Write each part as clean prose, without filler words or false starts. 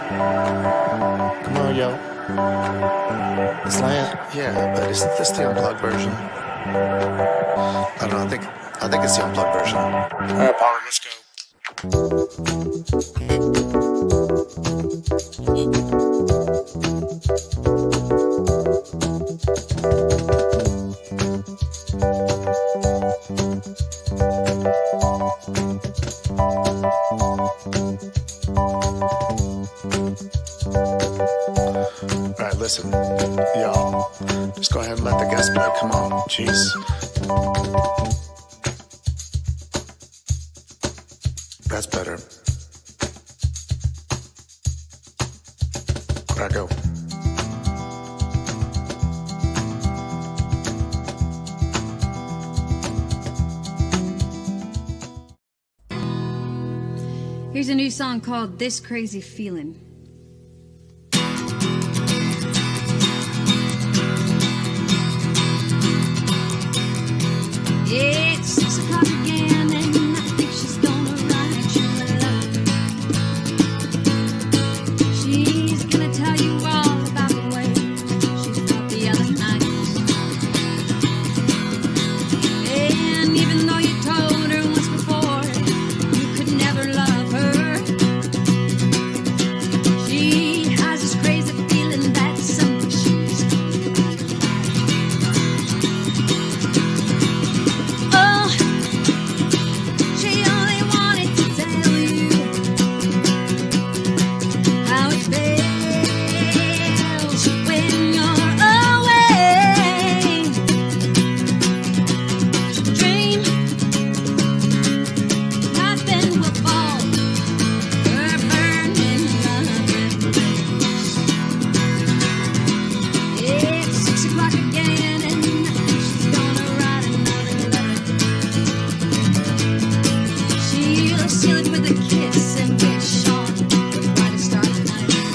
Come on, yo. Slant, yeah, but isn't this the unplugged version? I don't know. I think it's the unplugged version. All right, Polly, let's go. All right, listen, y'all. Just go ahead and let the guest play. Come on, jeez. That's better. All right, go. Here's a new song called This Crazy Feeling. It's 6 o'clock again, and I think she's gonna write you a letter. She's gonna tell you all about the way she felt the other night. And even though you told her once before you could never love her, she has this crazy feeling that someday she's oh, she only wanted to tell you how it feels when you're away. Dream nothing will fall. Her burning love embrace. It's 6 o'clock again, and I think she's gonna write another letter. She'll seal it with a kiss and wish on the brightest star tonight.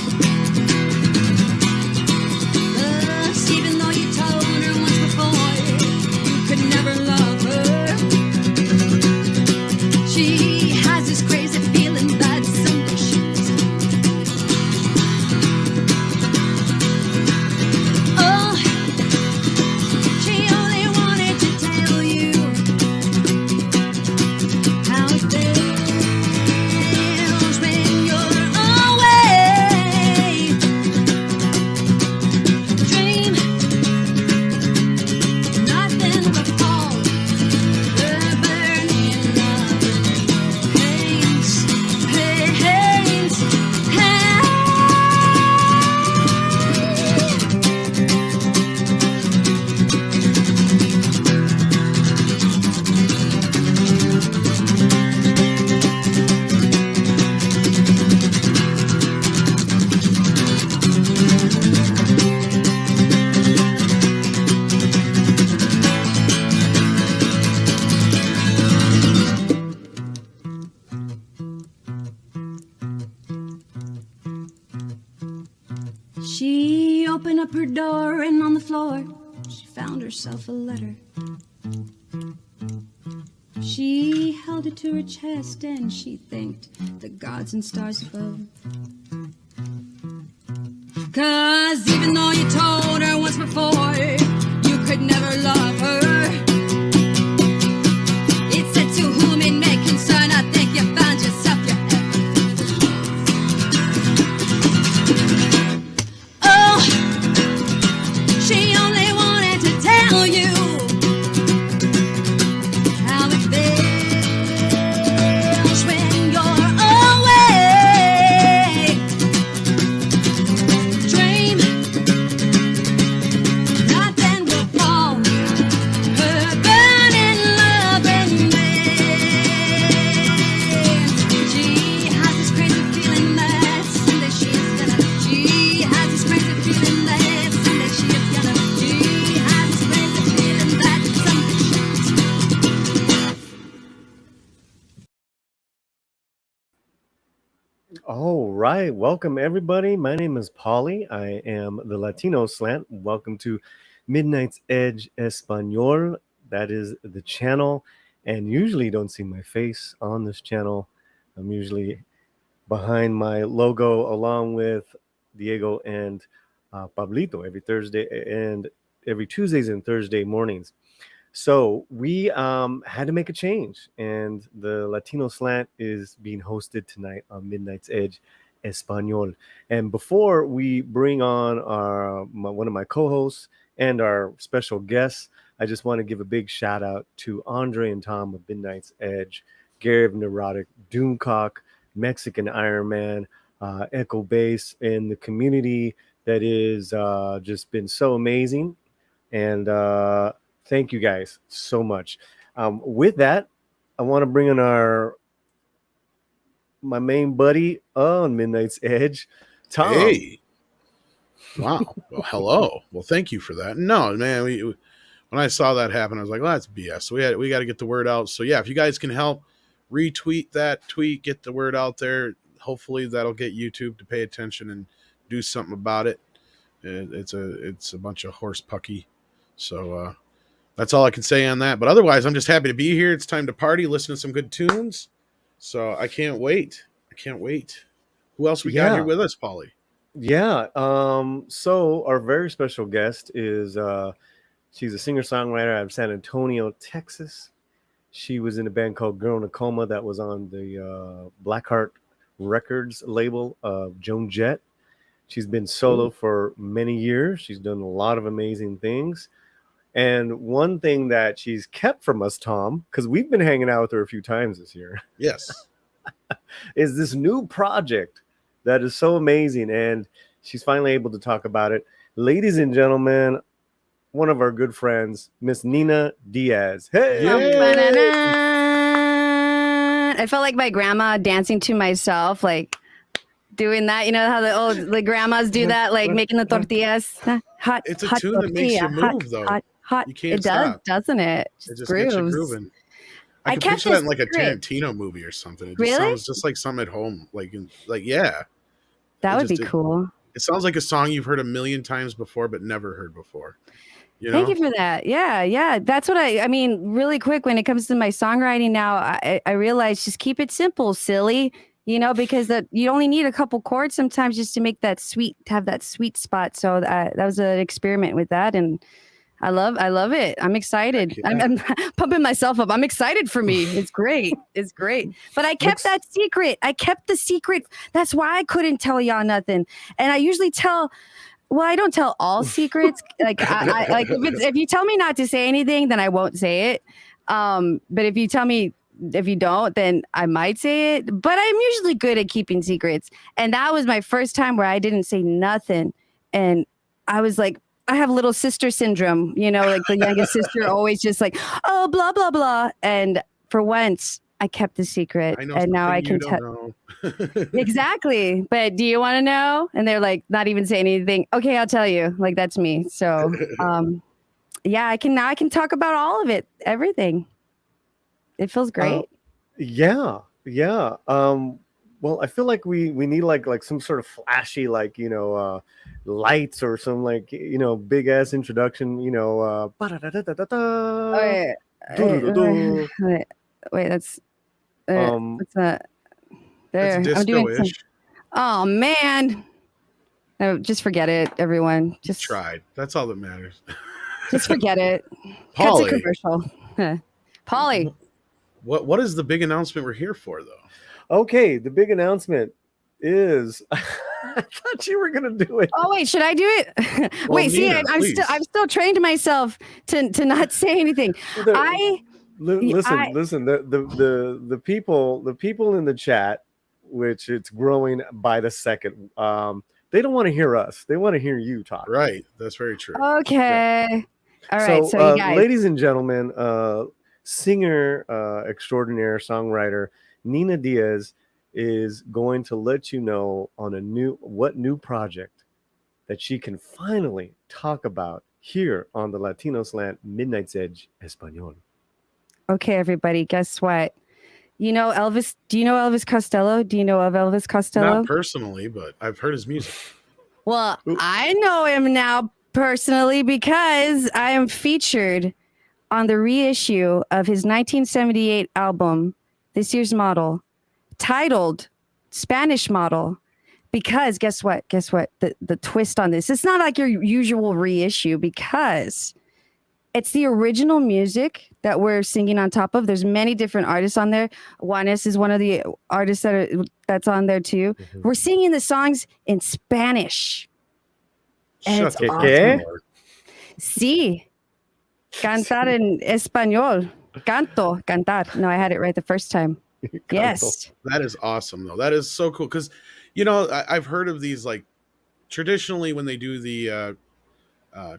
Plus, even though you told her once before you could never love her, she has this crazy feeling that someday she's oh, she only wanted to tell you how it feels when you're away. Dream nothing will fall. The burning love hangs, hangs, She opened up her door, and on the floor she found herself a letter. She held it to her chest, and she thanked the gods and stars above. 'Cause even though you told her once before you could never love her, it said to whom it may concern, I think you found yourself your oh, she only wanted to tell you how it feels when you're away. Dream nothing will fall. Her burning love embrace. She has this crazy feeling that someday she's gonna. She has this crazy feeling that someday she is gonna. She has this crazy feeling that someday she's All right, welcome everybody. My name is Polly. I am the Latino Slant. Welcome to Midnight's Edge Espanol. That is the channel, and usually you don't see my face on this channel. I'm usually behind my logo, along with Diego and Pablito, every Thursday and every Tuesdays and Thursday mornings. So we had to make a change, and the Latino Slant is being hosted tonight on Midnight's Edge Espanol. And before we bring on one of my co-hosts and our special guests, I just want to give a big shout out to Andre and Tom of Midnight's Edge, Gary of Neurotic, Doomcock, Mexican Iron Man, Echo Bass, and the community that is just been so amazing. And thank you guys so much. With that, I want to bring in my main buddy on Midnight's Edge, Tom. Hey. Wow. Well, hello. Well, thank you for that. No, man, when I saw that happen, I was like, well, that's BS. So we got to get the word out. So yeah, if you guys can help retweet that tweet, get the word out there, hopefully that'll get YouTube to pay attention and do something about it. It's a bunch of horse pucky. So that's all I can say on that. But otherwise, I'm just happy to be here. It's time to party, listen to some good tunes. So I can't wait. Who else we got here with us, Paulie? Yeah. So our very special guest is she's a singer-songwriter out of San Antonio, Texas. She was in a band called Girl in a Coma that was on the Blackheart Records label of Joan Jett. She's been solo for many years. She's done a lot of amazing things. And one thing that she's kept from us, Tom, because we've been hanging out with her a few times this year. Yes. Is this new project that is so amazing. And she's finally able to talk about it. Ladies and gentlemen, one of our good friends, Miss Nina Diaz. Hey! I felt like my grandma dancing to myself, like doing that. You know how the grandmas do that, like making the tortillas. Hot. It's a hot tune tortilla, that makes you move, though. Hot. You can't It stop. does, doesn't it? It just grooves. gets you grooving. I can kept picture that this in like a secret. Tarantino movie or something. It just Really? sounds just like something at home. Yeah. That would be It cool. sounds like a song you've heard a million times before, but never heard before. You know? Thank you for that. Yeah. That's what I mean, really quick, when it comes to my songwriting now, I realize just keep it simple, silly, because you only need a couple chords sometimes just to make that have that sweet spot. So that was an experiment with that. And I love it. I'm excited. Yeah. I'm pumping myself up. I'm excited for me. It's great. It's great. But I kept that secret. I kept the secret. That's why I couldn't tell y'all nothing. And I usually I don't tell all secrets. Like if you tell me not to say anything, then I won't say it. But if you don't, then I might say it. But I'm usually good at keeping secrets. And that was my first time where I didn't say nothing. And I was like, I have little sister syndrome, like the youngest sister always just like, oh, blah, blah, blah. And for once, I kept the secret. I know and now I can tell. Exactly. But do you want to know? And they're like, not even saying anything. Okay, I'll tell you. Like, that's me. So, yeah, I can talk about all of it, everything. It feels great. Yeah. Well, I feel like we need like some sort of flashy, lights or some big ass introduction, Wait, that's what's that? There, It's I'm doing some. disco-ish. Oh man, no, just forget it, everyone. Just Tried. That's all that matters. just forget it. Cut to Paulie, commercial. Paulie. what is the big announcement we're here for, though? Okay, the big announcement is I thought you were gonna do it. Oh wait, should I do it? Well, Wait, see, Nina, I'm please. still trained myself to not say anything. Listen. The people in the chat, which it's growing by the second. They don't want to hear us. They want to hear you talk. Right. That's very true. Okay. All right. So, you guys. Ladies and gentlemen, singer extraordinaire, songwriter Nina Diaz is going to let you know on what new project that she can finally talk about here on the Latino Slant Midnight's Edge Espanol. Okay, everybody, guess what? You know Elvis? Do you know Elvis Costello? Do you know of Elvis Costello? Not personally, but I've heard his music. Well, I know him now personally because I am featured on the reissue of his 1978 album, This Year's Model, titled Spanish model. Because guess what? The twist on this, it's not like your usual reissue, because it's the original music that we're singing on top of. There's many different artists on there. Juanes is one of the artists that's on there too. We're singing the songs in Spanish. And Shut it's the awesome. door. Sí. Cantar en español. Cantar. No, I had it right the first time. Yes. That is awesome, though. That is so cool. Because, I've heard of these, like, traditionally when they do the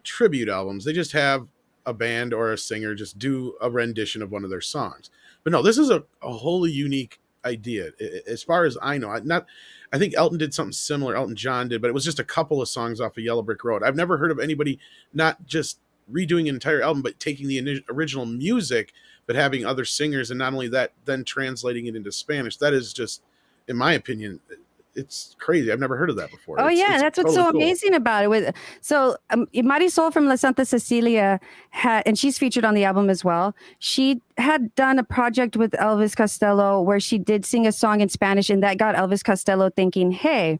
tribute albums, they just have a band or a singer just do a rendition of one of their songs. But no, this is a wholly unique idea. As far as I know, I think Elton did something similar. Elton John did, but it was just a couple of songs off of Yellow Brick Road. I've never heard of anybody not just redoing an entire album, but taking the original music, but having other singers, and not only that, then translating it into Spanish. That is just, in my opinion, it's crazy. I've never heard of that before. Oh, It's that's what's totally so cool. amazing about it. Marisol from La Santa Cecilia and she's featured on the album as well. She had done a project with Elvis Costello where she did sing a song in Spanish, and that got Elvis Costello thinking, hey,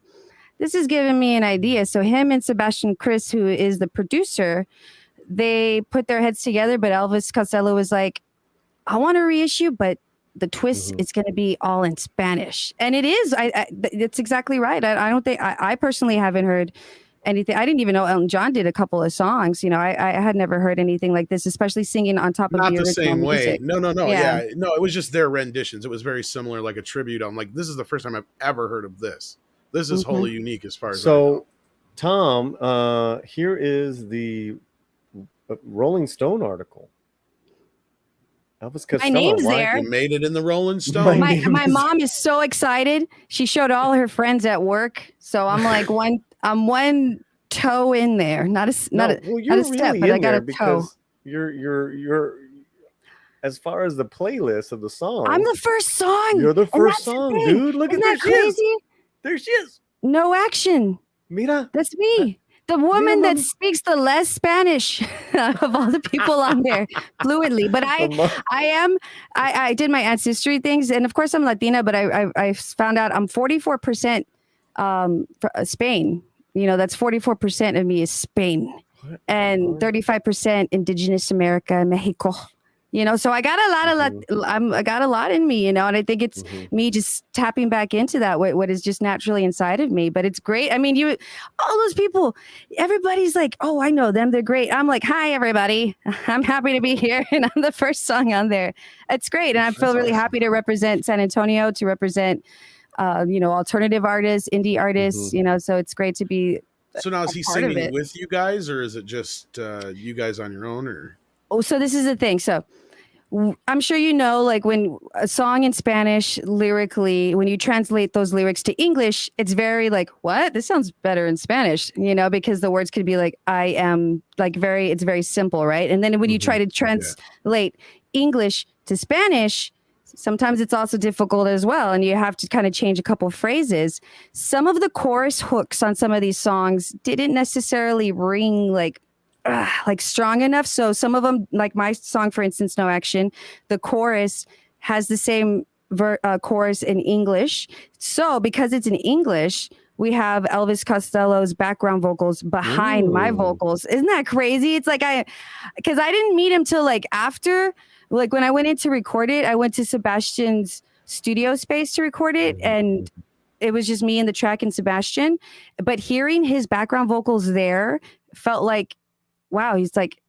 this is giving me an idea. So him and Sebastian Chris, who is the producer, they put their heads together, but Elvis Costello was like, I want to reissue, but the twist is going to be all in Spanish. And it is. It's exactly right. I don't think, I personally haven't heard anything. I didn't even know Elton John did a couple of songs. I had never heard anything like this, especially singing on top of Not the the original same way. music. No. Yeah. Yeah. No, it was just their renditions. It was very similar, like a tribute. I'm like, this is the first time I've ever heard of this. This is wholly unique as far as I know. So, Tom, here is the Rolling Stone article. Elvis Costello. My name's there. You made it in the Rolling Stone. My mom is so excited. She showed all her friends at work. So I'm like I'm one toe in there. Not a step, but I got a toe. You're as far as the playlist of the song. I'm the first song. You're the first song, dude. Look Isn't at that crazy? There she is. No action. Mira. That's me. The woman that speaks the less Spanish of all the people on there fluently. But I did my ancestry things, and of course I'm Latina, but I found out I'm 44% Spain. That's 44% of me is Spain, and 35% Indigenous America, Mexico. So I got I got a lot in me, and I think it's me just tapping back into that, what is just naturally inside of me. But it's great. I mean, all those people, everybody's like, oh, I know them. They're great. I'm like, hi, everybody. I'm happy to be here. And I'm the first song on there. It's great. And I feel really happy to represent San Antonio, to represent, alternative artists, indie artists, so it's great to be. So now is he singing with you guys, or is it just you guys on your own, or? Oh, so this is the thing. So I'm sure like when a song in Spanish lyrically, when you translate those lyrics to English, it's very like, what? This sounds better in Spanish, because the words could be like, I am, like it's very simple, right? And then when you try to translate English to Spanish, sometimes it's also difficult as well. And you have to kind of change a couple of phrases. Some of the chorus hooks on some of these songs didn't necessarily ring like strong enough. So some of them, like my song, for instance, No Action, the chorus has the same chorus in English. So because it's in English, we have Elvis Costello's background vocals behind my vocals. Isn't that crazy? It's like because I didn't meet him till like after, like when I went in to record it, I went to Sebastian's studio space to record it, and it was just me and the track and Sebastian. But hearing his background vocals there felt like, wow,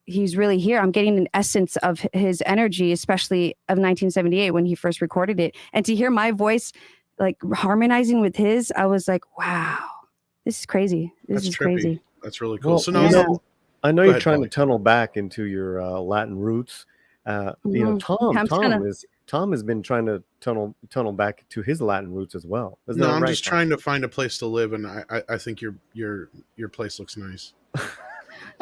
he's really here. I'm getting an essence of his energy, especially of 1978 when he first recorded it. And to hear my voice like harmonizing with his, I was like, wow, this is crazy. This is trippy. Crazy. That's really cool. Well, So now I know you're trying to tunnel back into your Latin roots. Tom has been trying to tunnel back to his Latin roots as well. I'm just trying to find a place to live, and I think your place looks nice.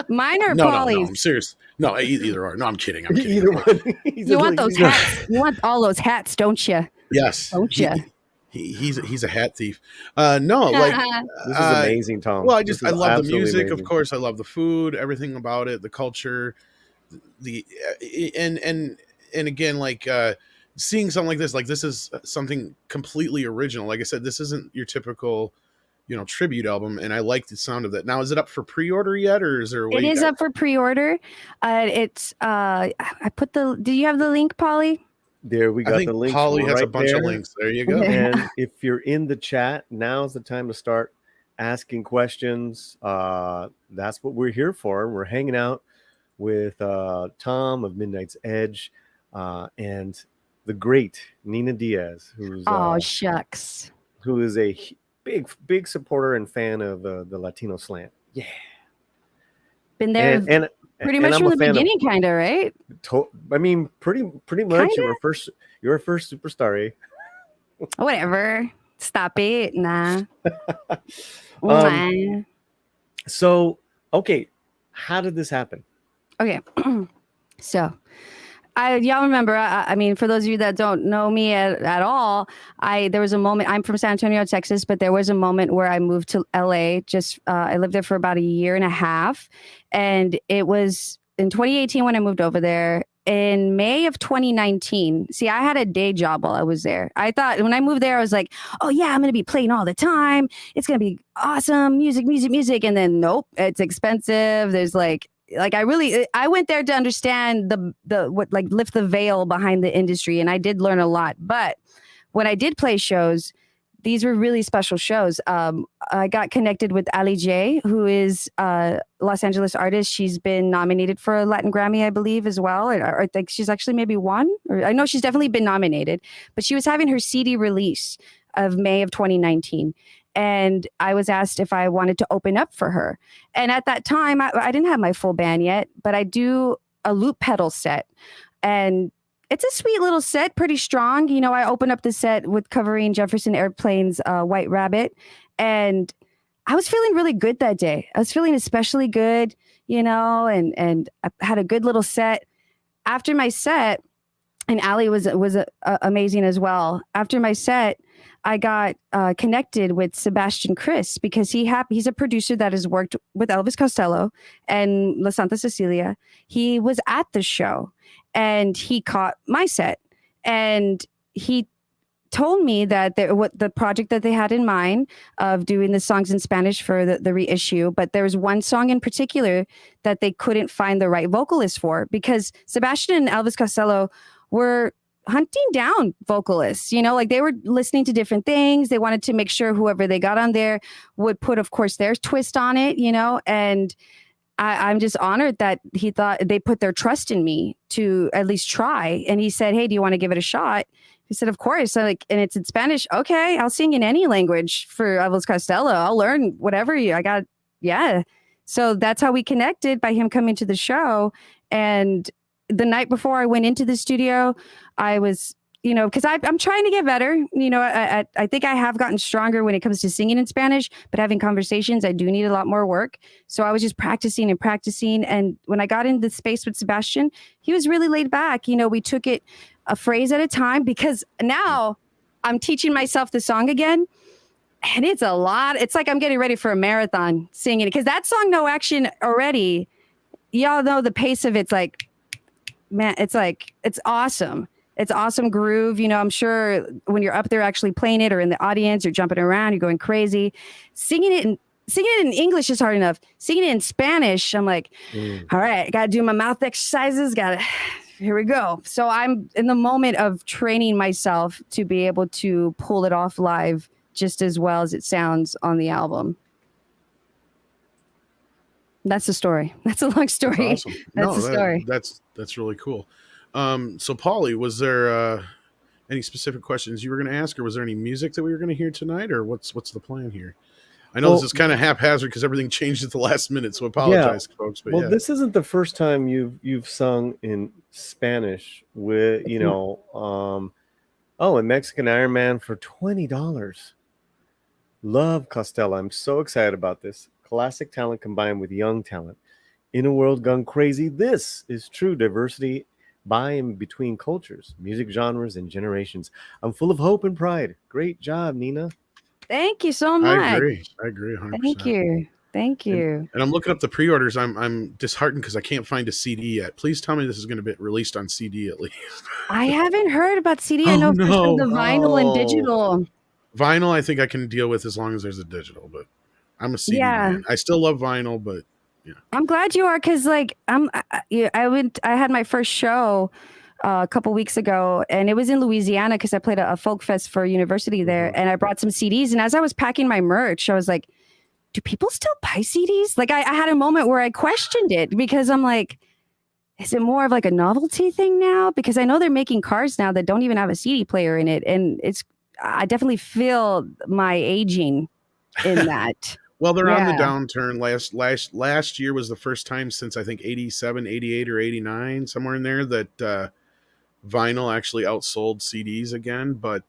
Mine are no, Polly's. I'm serious. No, either or. No, I'm kidding. Either one. You want those hats? You want all those hats, don't you? Yes. Don't you? He's a hat thief. No, like this is amazing, Tom. Well, I love the music, amazing. Of course. I love the food, everything about it, the culture, and again, like seeing something like this is something completely original. Like I said, this isn't your typical, tribute album, and I like the sound of that. Now, is it up for pre-order yet, or is there a way? It is up for pre-order. It's I put the. Do you have the link, Polly? There we I got think the links. Polly has a right bunch of there. links. There you go. And if you're in the chat, now's the time to start asking questions. That's what we're here for. We're hanging out with Tom of Midnight's Edge and the great Nina Diaz, who's Shucks. who is a big supporter and fan of the Latino slant. Yeah, Been there and pretty much I'm from a the fan of- beginning, kind of, right? I mean, pretty much. You're our first superstar, eh? Whatever. Stop it. Nah. So, okay, how did this happen? Okay. So, y'all remember, I mean, for those of you that don't know me at all, there was a moment, I'm from San Antonio, Texas, but there was a moment where I moved to LA. I lived there for about a year and a half. And it was in 2018 when I moved over there. In May of 2019, see, I had a day job while I was there. I thought when I moved there, I was like, oh yeah, I'm going to be playing all the time. It's going to be awesome. Music. And then nope, it's expensive. There's I went there to understand lift the veil behind the industry. And I did learn a lot. But when I did play shows, these were really special shows. I got connected with Ali J, who is a Los Angeles artist. She's been nominated for a Latin Grammy, I believe, as well. Or I think she's actually maybe won. Or I know she's definitely been nominated. But she was having her CD release of May of 2019. And I was asked if I wanted to open up for her. And at that time, I didn't have my full band yet, but I do a loop pedal set. And it's a sweet little set, pretty strong. I opened up the set with covering Jefferson Airplane's White Rabbit. And I was feeling really good that day. I was feeling especially good, and I had a good little set. After my set, and Ali was amazing as well. After my set, I got connected with Sebastian Chris because he's a producer that has worked with Elvis Costello and La Santa Cecilia. He was at the show and he caught my set and he told me that what the project that they had in mind of doing the songs in Spanish for the reissue, but there was one song in particular that they couldn't find the right vocalist for because Sebastian and Elvis Costello were hunting down vocalists, they were listening to different things. They wanted to make sure whoever they got on there would put, of course, their twist on it, and I'm just honored that he thought they put their trust in me to at least try. And he said, hey, do you want to give it a shot? He said, of course. And it's in Spanish. Okay, I'll sing in any language for Elvis Costello. I'll learn whatever yeah. So that's how we connected by him coming to the show. And the night before I went into the studio, I was, because I'm trying to get better. I think I have gotten stronger when it comes to singing in Spanish, but having conversations, I do need a lot more work. So I was just practicing. And when I got in the space with Sebastian, he was really laid back. We took it a phrase at a time because now I'm teaching myself the song again. And it's a lot. It's like I'm getting ready for a marathon singing it because that song, No Action, already, y'all know the pace of it's like, man, it's awesome. It's awesome groove. I'm sure when you're up there actually playing it or in the audience, you're jumping around, you're going crazy. Singing it in English is hard enough. Singing it in Spanish, I'm like, all right, I got to do my mouth exercises. Here we go. So I'm in the moment of training myself to be able to pull it off live just as well as it sounds on the album. That's the story. That's a long story. That's awesome. That's the story. That's really cool. So Polly, was there any specific questions you were going to ask, or was there any music that we were going to hear tonight, or what's the plan here? I know this is kind of haphazard because everything changed at the last minute, so apologize, folks. But this isn't the first time you've sung in Spanish with a Mexican Iron Man for $20. Love Costello. I'm so excited about this. Classic talent combined with young talent. In a world gone crazy, this is true diversity by and between cultures, music genres, and generations. I'm full of hope and pride. Great job, Nina. Thank you so much. I agree 100%. Thank you. Thank you. And I'm looking up the pre-orders. I'm disheartened because I can't find a CD yet. Please tell me this is going to be released on CD at least. I haven't heard about CD. I Oh, know there's no. the vinyl and Oh. digital. Vinyl, I think I can deal with as long as there's a digital, but I'm a CD Yeah. man. I still love vinyl, but I'm glad you are, because like I had my first show a couple weeks ago, and it was in Louisiana because I played a folk fest for university there, and I brought some CDs. And as I was packing my merch, I was like, do people still buy CDs? Like I had a moment where I questioned it, because I'm like, is it more of like a novelty thing now? Because I know they're making cars now that don't even have a CD player in it, and I definitely feel my aging in that. well, they're on the Yeah. downturn. Last year was the first time since I think 87, 88, or 89, somewhere in there, that vinyl actually outsold CDs again. But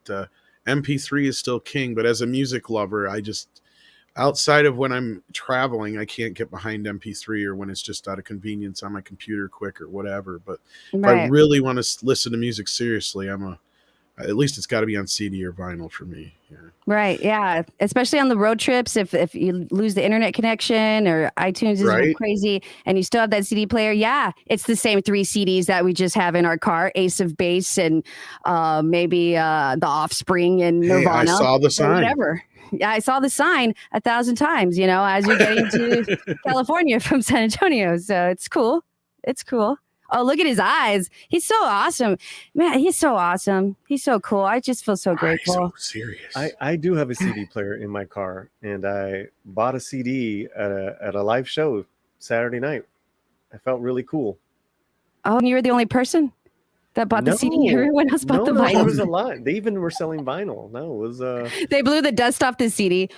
MP3 is still king. But as a music lover, I just, outside of when I'm traveling, I can't get behind MP3, or when it's just out of convenience on my computer quick or whatever. But if I Right. really want to listen to music seriously, at least it's got to be on CD or vinyl for me. Yeah. Right. Yeah. Especially on the road trips, if you lose the internet connection or iTunes is Right. crazy and you still have that CD player. Yeah. It's the same 3 CDs that we just have in our car: Ace of Base and maybe The Offspring and Hey, Nirvana. I saw the or sign. whatever. Yeah. I saw the sign 1,000 times, as you're getting to California from San Antonio. So it's cool. It's cool. Oh, look at his eyes. He's so awesome. Man, he's so awesome. He's so cool. I just feel so Why grateful. so serious? I do have a CD player in my car, and I bought a CD at a live show Saturday night. I felt really cool. Oh, and you were the only person that bought the CD? No. Everyone else bought the No, there was vinyl. a lot. They even were selling vinyl. No, it was They blew the dust off the CD.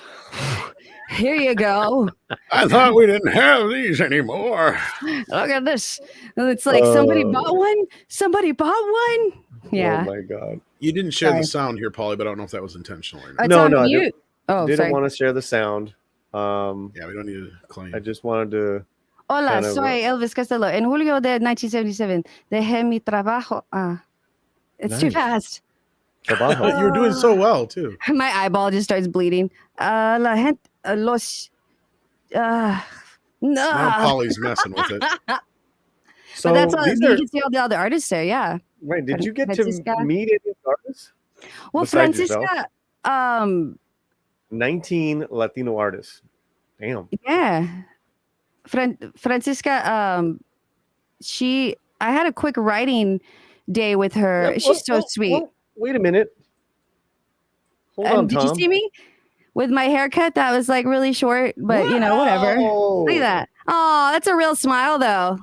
Here you go. I thought we didn't have these anymore. Look at this. And it's like somebody Oh. bought one. Somebody bought one. Yeah. Oh my god. You didn't share Sorry. the sound here, Polly, but I don't know if that was intentional or not. It's No, on no, I mute. Oh, Didn't sorry. want to share the sound. Yeah, we don't need to claim. I just wanted to Hola, kind of, soy Elvis Costello. En julio de 1977, dejé mi trabajo. It's too Nice. fast. trabajo. You were doing so well too. My eyeball just starts bleeding. La gente, los. Now No. Polly's messing with it. So But that's all. these You are, can see all the other artists there. Yeah. right. Did you get Francisca. to meet any artists? Well, Besides yourself? Francisca. 19 Latino artists. Damn. Yeah. Francisca. I had a quick writing day with her. Yeah, She's so sweet. Wait a minute. Hold on, Did Tom. you see me with my haircut? That was like really short, but whatever. Wow. Look at that. Oh, that's a real smile though.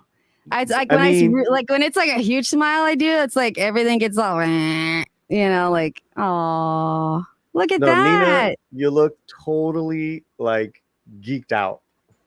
It's like I when mean- when it's like a huge smile I do, it's like everything gets all like, oh, look at No, that. Nina, you look totally like geeked out.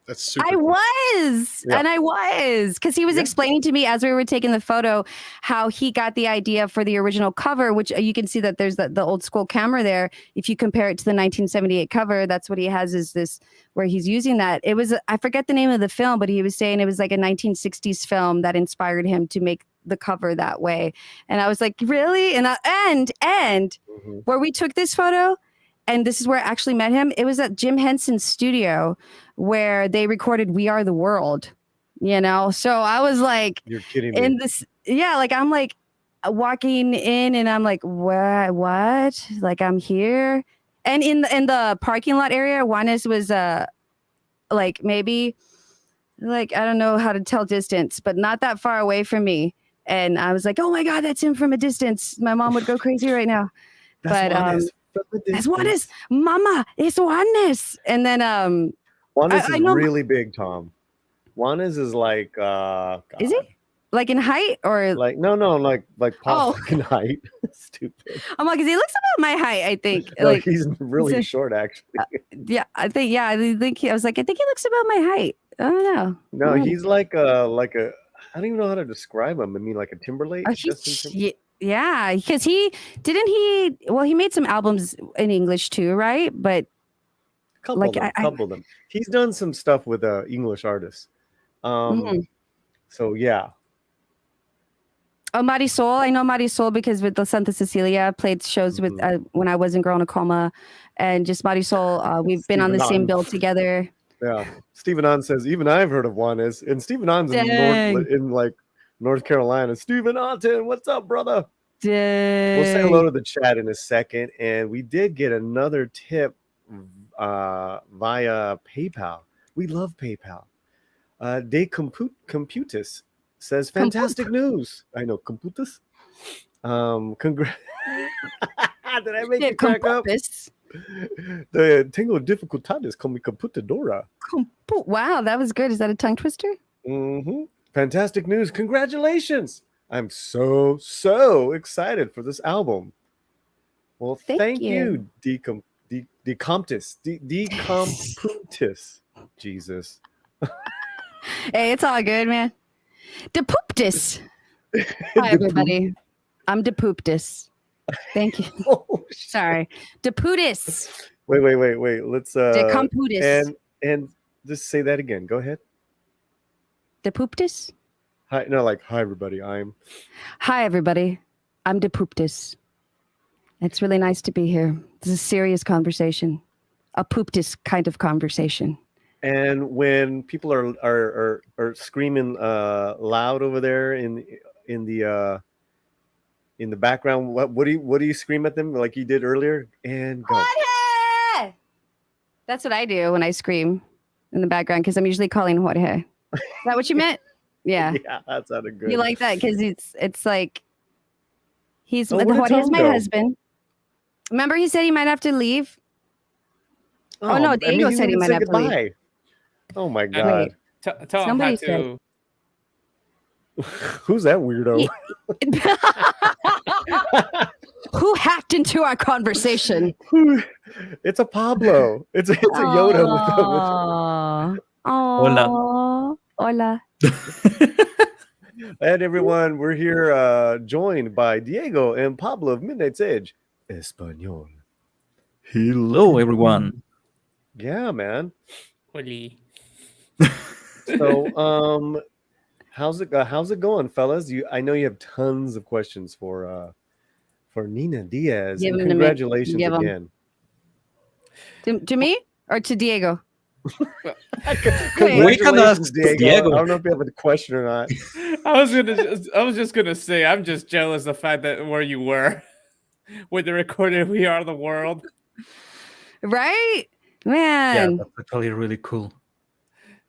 That's super. I cool. was, Yeah. and I was, because he was Yeah. explaining to me as we were taking the photo how he got the idea for the original cover, which you can see that there's the old school camera there. If you compare it to the 1978 cover, that's what he has, is this where he's using that. It was, I forget the name of the film, but he was saying it was like a 1960s film that inspired him to make the cover that way. And I was like, really? And Mhm. where we took this photo, and this is where I actually met him, it was at Jim Henson's studio where they recorded We Are the World, So I was like, You're kidding me. in this, like I'm like walking in and I'm like, what? Like I'm here. And in the parking lot area, Juanes was like maybe like, I don't know how to tell distance, but not that far away from me. And I was like, oh my God, that's him from a distance. My mom would go crazy right now. That's but, Juanes. That's Juanes. Mama, it's Juanes. And then Juanes I is know- really big, Tom. Juanes is like is he? God. Like in height or Like no, like Oh. fucking height. Stupid. I'm like, 'cause he looks about my height, I think. No, Like he's really he's short actually. I think I was like, I think he looks about my height. I don't know. No, Mm. he's like a I don't even know how to describe him. I mean, like a Timberlake. Justin Timberlake? Yeah, because he made some albums in English too, right? But Couple like, of them, I- couple of them. He's done some stuff with English artists. Mhm. So yeah, oh, Marisol, I know Marisol because with the Santa Cecilia played shows with when I was in Girl in a Coma, and just Marisol, we've been on the Stephen same Martin. bill together. Yeah. Stephen On says, even I've heard of Juanes. And Stephen On's Dang. in like North Carolina. Stephen Onton, what's up, brother? Dang. We'll say hello to the chat in a second. And we did get another tip via PayPal. We love PayPal. De Computus says, fantastic news. I know, Computus. Congrats. Did I make Yeah, it crack up? Computus. Tengo dificultades con mi computadora. Wow, that was good. Is that a tongue twister? Mm-hmm. Fantastic news. Congratulations. I'm so excited for this album. Well, thank you, Decomputus. Jesus. Hey, it's all good, man. Depooptus. Hi, everybody. I'm Depooptus. Thank you. Oh, Sorry. Deputus. Wait. Let's Decomputus. and just say that again. Go ahead. Depooptus? Hi, no, like hi everybody. Hi, everybody. I'm Depooptus. It's really nice to be here. This is a serious conversation. A pooptus kind of conversation. And when people are screaming loud over there in the background, what do you scream at them like you did earlier? And go. Jorge! That's what I do when I scream in the background because I'm usually calling Jorge. Is that what you meant? Yeah. Yeah, that sounded good. You like that because it's like he's Oh, where did Jorge's Tom my go? husband. Remember he said he might have to leave? Oh, no, Diego said he didn't might say have to leave. goodbye. Oh my god. Wait. Tell him Somebody how to. Who's that weirdo? Who hacked into our conversation? It's a Pablo. It's a Yoda with Oh, hola. And everyone, we're here joined by Diego and Pablo of Midnight's Edge Espanol. Hello, everyone. Yeah, man. Holy. So, how's it going, fellas? I know you have tons of questions for Nina Diaz. Give And them to me. congratulations Give 'em. again. To me or to Diego? We can ask Congratulations, Diego. Diego. I don't know if you have a question or not. I was just gonna say I'm just jealous the fact that where you were with the recording We Are the World. Right? Yeah, Man. that's actually really cool.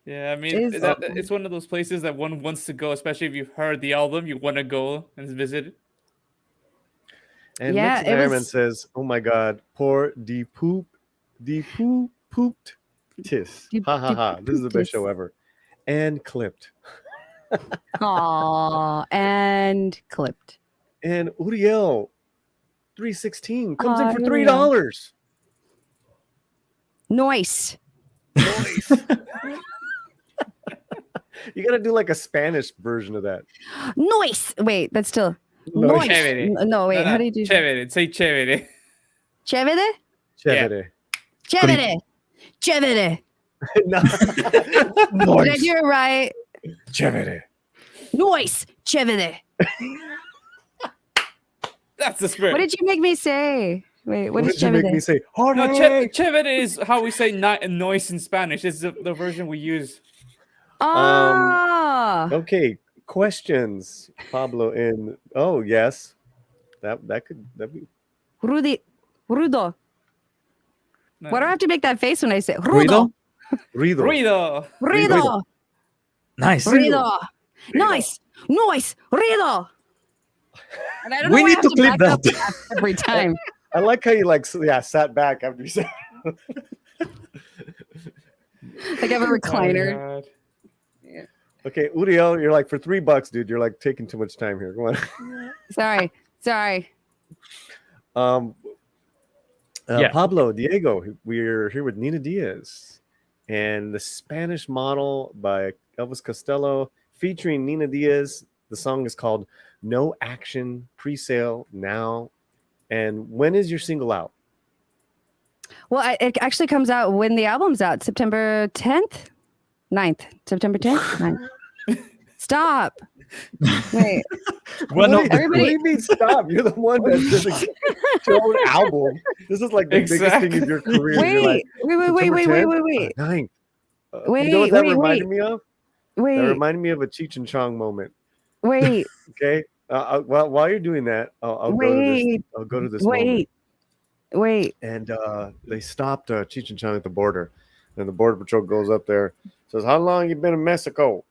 Yeah, I mean Is- it's one of those places that one wants to go, especially if you've heard the album, you want to go and visit it. And Yeah, Mixed it Merriman was- says, "Oh my God, poor pooped tis. Ha ha ha! This is the best show ever." And clipped. Aw, and clipped. And Uriel 316 comes in Aw, for Uriel. $3. Noise. Nice. You gotta do like a Spanish version of that. Noise. Wait, that's still No, noise. Chévere. No, wait. How do you do that? Chévere. Say chévere. Chévere? Chévere. Chévere. Chévere. No. Did I do it right? Chévere. Noise. Chévere. That's the spirit. What did you make me say? Wait, what is did you make me chévere? say? No, Jorge! chévere is how we say noise in Spanish. It's the version we use. Ah. Okay, questions, Pablo. And oh yes, that be Rudy. Rudo. No. Why do I have to make that face when I say rudo? Ruido? ruido. Ruido. Ruido. Nice. Ruido. Nice. Noise. Ruido. And I don't know We why I need have to clip back up that. every time. I like how you sat back after you said. Like I have a Oh, recliner. God. Okay, Uriel, you're like for $3, dude. You're like taking too much time here. Come on. Sorry. Yeah. Pablo, Diego, we're here with Nina Diaz and the Spanish Model by Elvis Costello featuring Nina Diaz. The song is called No Action, pre-sale now. And when is your single out? Well, it actually comes out when the album's out, September 10th, 9th. September 10th, 9th. Stop. Wait. What do everybody- you mean stop? You're the one that did your own album. This is like the biggest thing of your career. You're like, Wait. September 10th? 9th. Wait, you know what that wait, reminded wait, me of? That wait, reminded me of a Cheech and Chong moment. wait, Okay. While you're doing that, I'll go to this. wait, I'll go to this moment. wait. And they stopped Cheech and Chong at the border, and the border patrol goes up there, says, "How long you been in Mexico?"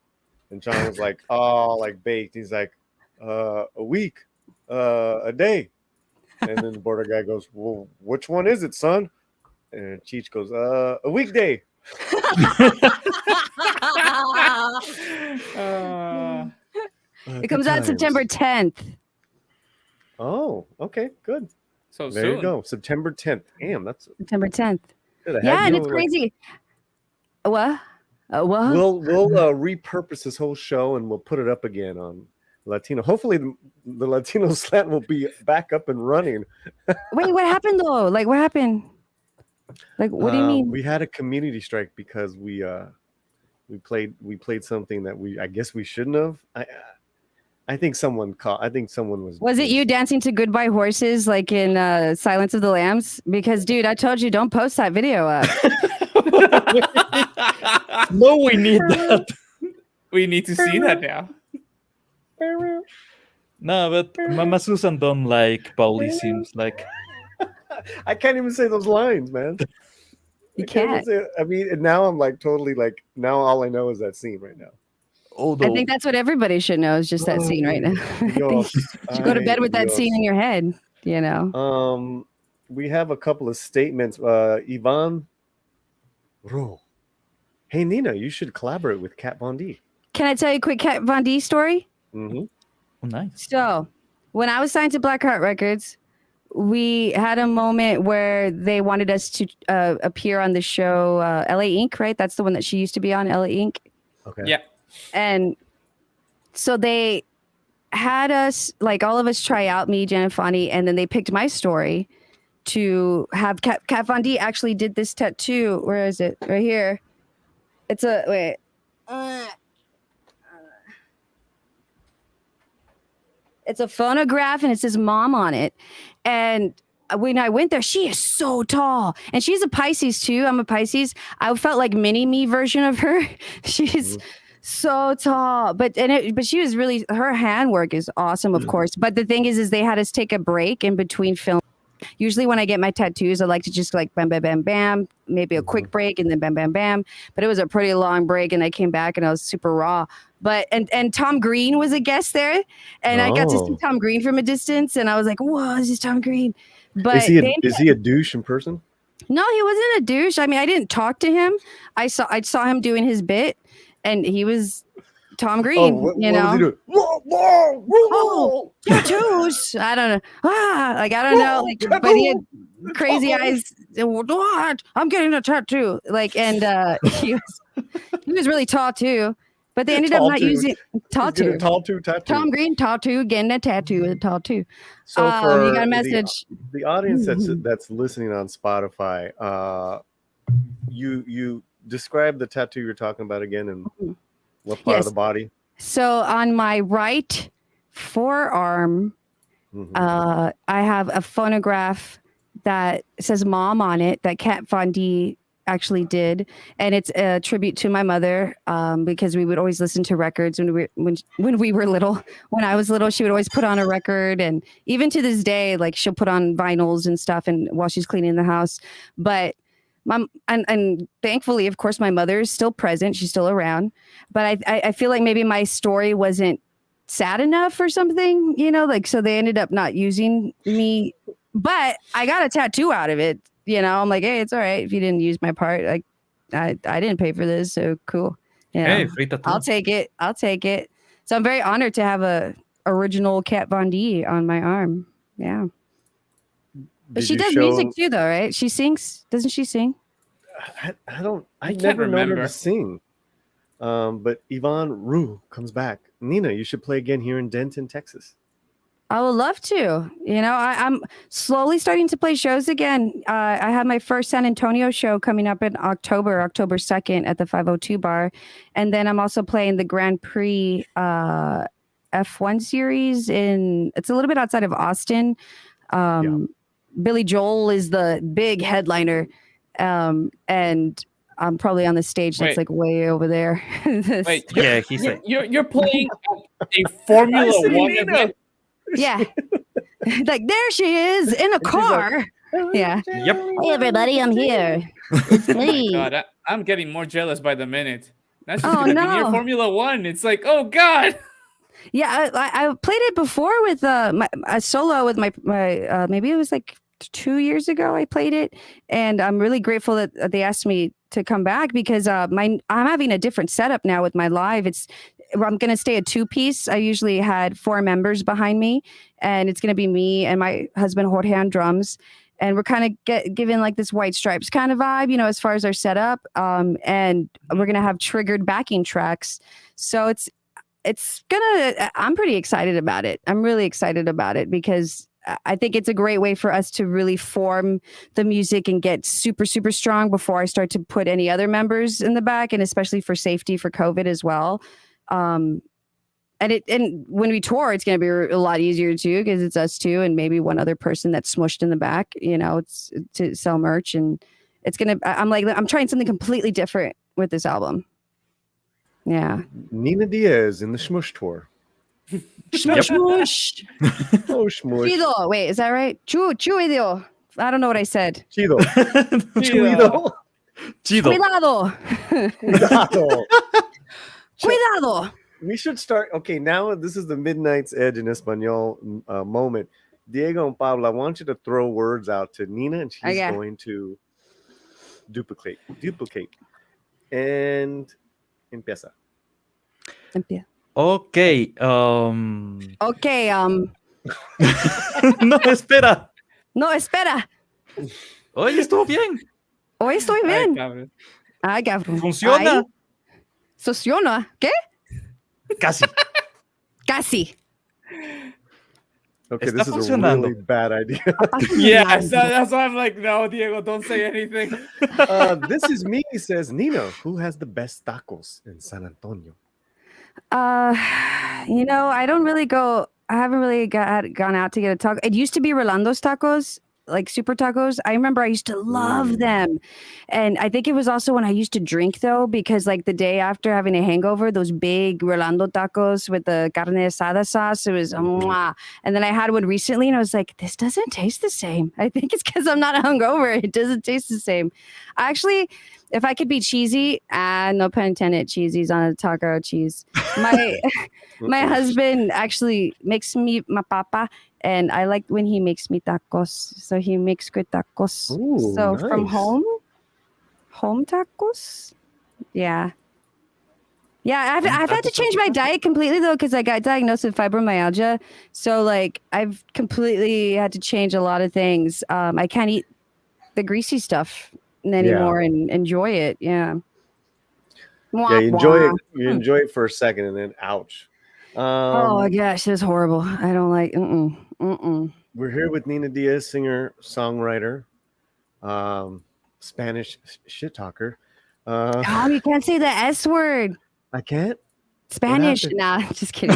And Chong was like, "Oh, like baked." He's like, "A week, a day." And then the border guy goes, "Well, which one is it, son?" And Cheech goes, "A weekday." It comes out September 10th. Oh, okay, good. So There soon. you go. September 10th. Damn, that's September 10th. good. Yeah, and it's crazy. What? What? We'll repurpose this whole show and we'll put it up again on Latino. Hopefully, the Latino slant will be back up and running. Wait, what happened though? Like, what happened? Like, what do you mean? We had a community strike because we played something that I guess we shouldn't have. I think someone caught. I think someone was. Was it you dancing to Goodbye Horses like in Silence of the Lambs? Because, dude, I told you don't post that video up. No, we need that. We need to see that now. No, but Mama Susan don't like Paulisms. Like, I can't even say those lines, man. You I can't even can't. say- I mean, and now I'm like totally like now all I know is that scene right now. although I think that's what everybody should know is just that scene right now. I think you should go to bed with that scene in your head, you know. We have a couple of statements. Yvonne Ro. Hey Nina, you should collaborate with Kat Von D. Can I tell you a quick Kat Von D story? Mm-hmm. oh, nice. So, when I was signed to Blackheart Records, we had a moment where they wanted us to appear on the show LA Inc., right? That's the one that she used to be on, LA Inc. Okay. Yeah. And so they had us, like all of us, try out, me, Jen, and Fonny, and then they picked my story to have Kat Von D actually did this tattoo. Where is it? Right here. It's a, wait. It's a phonograph and it says mom on it. And when I went there, she is so tall. And she's a Pisces too. I'm a Pisces. I felt like mini me version of her. She's so tall. But she was really, her handwork is awesome, of course. But the thing is they had us take a break in between film. Usually when I get my tattoos, I like to just like bam, bam, bam, bam, maybe a quick break and then bam, bam, bam. But it was a pretty long break and I came back and I was super raw. But and Tom Green was a guest there, and I got to see Tom Green from a distance, and I was like, "Whoa, this is Tom Green!" But is he a douche in person? No, he wasn't a douche. I mean, I didn't talk to him. I saw him doing his bit, and he was Tom Green. What you was know, he doing? oh, tattoos. I don't know. I don't know. Like, but he had crazy eyes. What? I'm getting a tattoo. Like, and he was really tall too. But they ended up not using tattoo. Tom Green tattoo, getting a tattoo, a tattoo. So for you got a message. The audience that's listening on Spotify, you describe the tattoo you're talking about again and what part of the body? So on my right forearm, I have a phonograph that says mom on it that Kat Von D actually did, and it's a tribute to my mother, because we would always listen to records when we were little. When I was little, she would always put on a record, and even to this day, like she'll put on vinyls and stuff, and while she's cleaning the house. But and thankfully, of course, my mother is still present; she's still around. But I feel like maybe my story wasn't sad enough or something, you know, like so they ended up not using me. But I got a tattoo out of it. You know, I'm like, hey, it's all right if you didn't use my part. Like, I didn't pay for this, so cool. You know, Hey, free tattoo. I'll take it. So I'm very honored to have a original Kat Von D on my arm. Yeah, but she does music too, though, right? She sings, doesn't she sing? I never known her to sing. But Yvonne Rue comes back. Nina, you should play again here in Denton, Texas. I would love to. You know, I'm slowly starting to play shows again. I have my first San Antonio show coming up in October 2nd at the 502 bar. And then I'm also playing the Grand Prix F1 series it's a little bit outside of Austin. Billy Joel is the big headliner. And I'm probably on the stage that's Wait. like way over there. Wait, Yeah, he said. you're playing a Formula One event. Yeah. Like there she is in a car. Yeah. Yep. Hey everybody, I'm here. It's Oh my me. god, I'm getting more jealous by the minute. That's just Oh, gonna be near no. Formula One. It's like, oh god. Yeah, I played it before with a solo with my maybe it was like 2 years ago I played it, and I'm really grateful that they asked me to come back because I'm having a different setup now with my live. I'm going to stay a 2-piece. I usually had 4 members behind me, and it's going to be me and my husband Jorge on drums. And we're kind of given like this White Stripes kind of vibe, you know, as far as our setup. And we're going to have triggered backing tracks. So I'm pretty excited about it. I'm really excited about it because I think it's a great way for us to really form the music and get super, super strong before I start to put any other members in the back, and especially for safety for COVID as well. And when we tour, it's going to be a lot easier too, because it's us two and maybe one other person that's smushed in the back, you know, it's to sell merch. And it's going to, I'm trying something completely different with this album. Yeah. Nina Diaz in the Smush tour. Smush, smush. Oh, Smush. Chido. Wait, is that right? Chido. I don't know what I said. Chido. Chido. Chido. Cuidado. Cuidado. Cuidado. We should start. Okay, now this is the Midnight's Edge in Espanol moment. Diego and Pablo, I want you to throw words out to Nina, and she's going to duplicate. And empieza. Okay. Okay. No, espera. No, espera. Oye, estuvo bien. Hoy estoy Ay, bien. cabrón. Ay, cabrón. Funciona. Ay. Funciona. ¿Qué? Casi. Casi. Okay, Está this is a funcionando. really bad idea. Yeah, that's why I'm like, no, Diego, don't say anything. This is me, says Nina. Who has the best tacos in San Antonio? You know, I haven't really gone out to get a taco. It used to be Rolando's tacos, like super tacos. I remember I used to love them. And I think it was also when I used to drink though, because like the day after having a hangover, those big Rolando tacos with the carne asada sauce, it was mwah. And then I had one recently and I was like, this doesn't taste the same. I think it's because I'm not hungover. It doesn't taste the same. Actually, if I could be cheesy, no pun intended, cheesy's on a taco cheese. My husband actually makes me my papa, and I like when he makes me tacos. So he makes good tacos. Ooh, So from nice. home tacos. Yeah. Yeah, I've had to change my diet completely though, because I got diagnosed with fibromyalgia. So like I've completely had to change a lot of things. I can't eat the greasy stuff anymore and enjoy it. Yeah. Yeah, you enjoy it. You enjoy it for a second, and then ouch. Oh my gosh, it's horrible. I don't like. We're here with Nina Diaz, singer, songwriter, Spanish shit talker. Oh, you can't say the S word. I can't. Spanish. Nah, just kidding.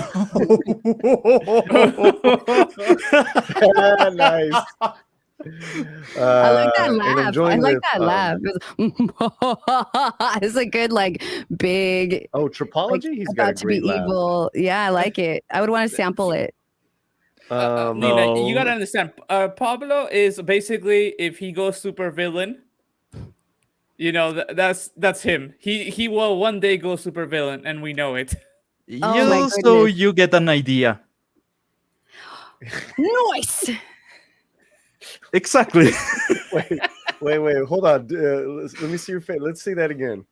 Nice. I like that laugh. I like with, that laugh. It's a good, like, big. Oh, Tropology? Like, He's got a about to be great laugh. evil. Yeah, I like it. I would want to sample it. Nina, you gotta understand. Pablo is basically, if he goes super villain, you know, that's him. He will one day go super villain, and we know it. So you get an idea. Nice. Exactly. Wait, hold on. Let me see your face. Let's see that again.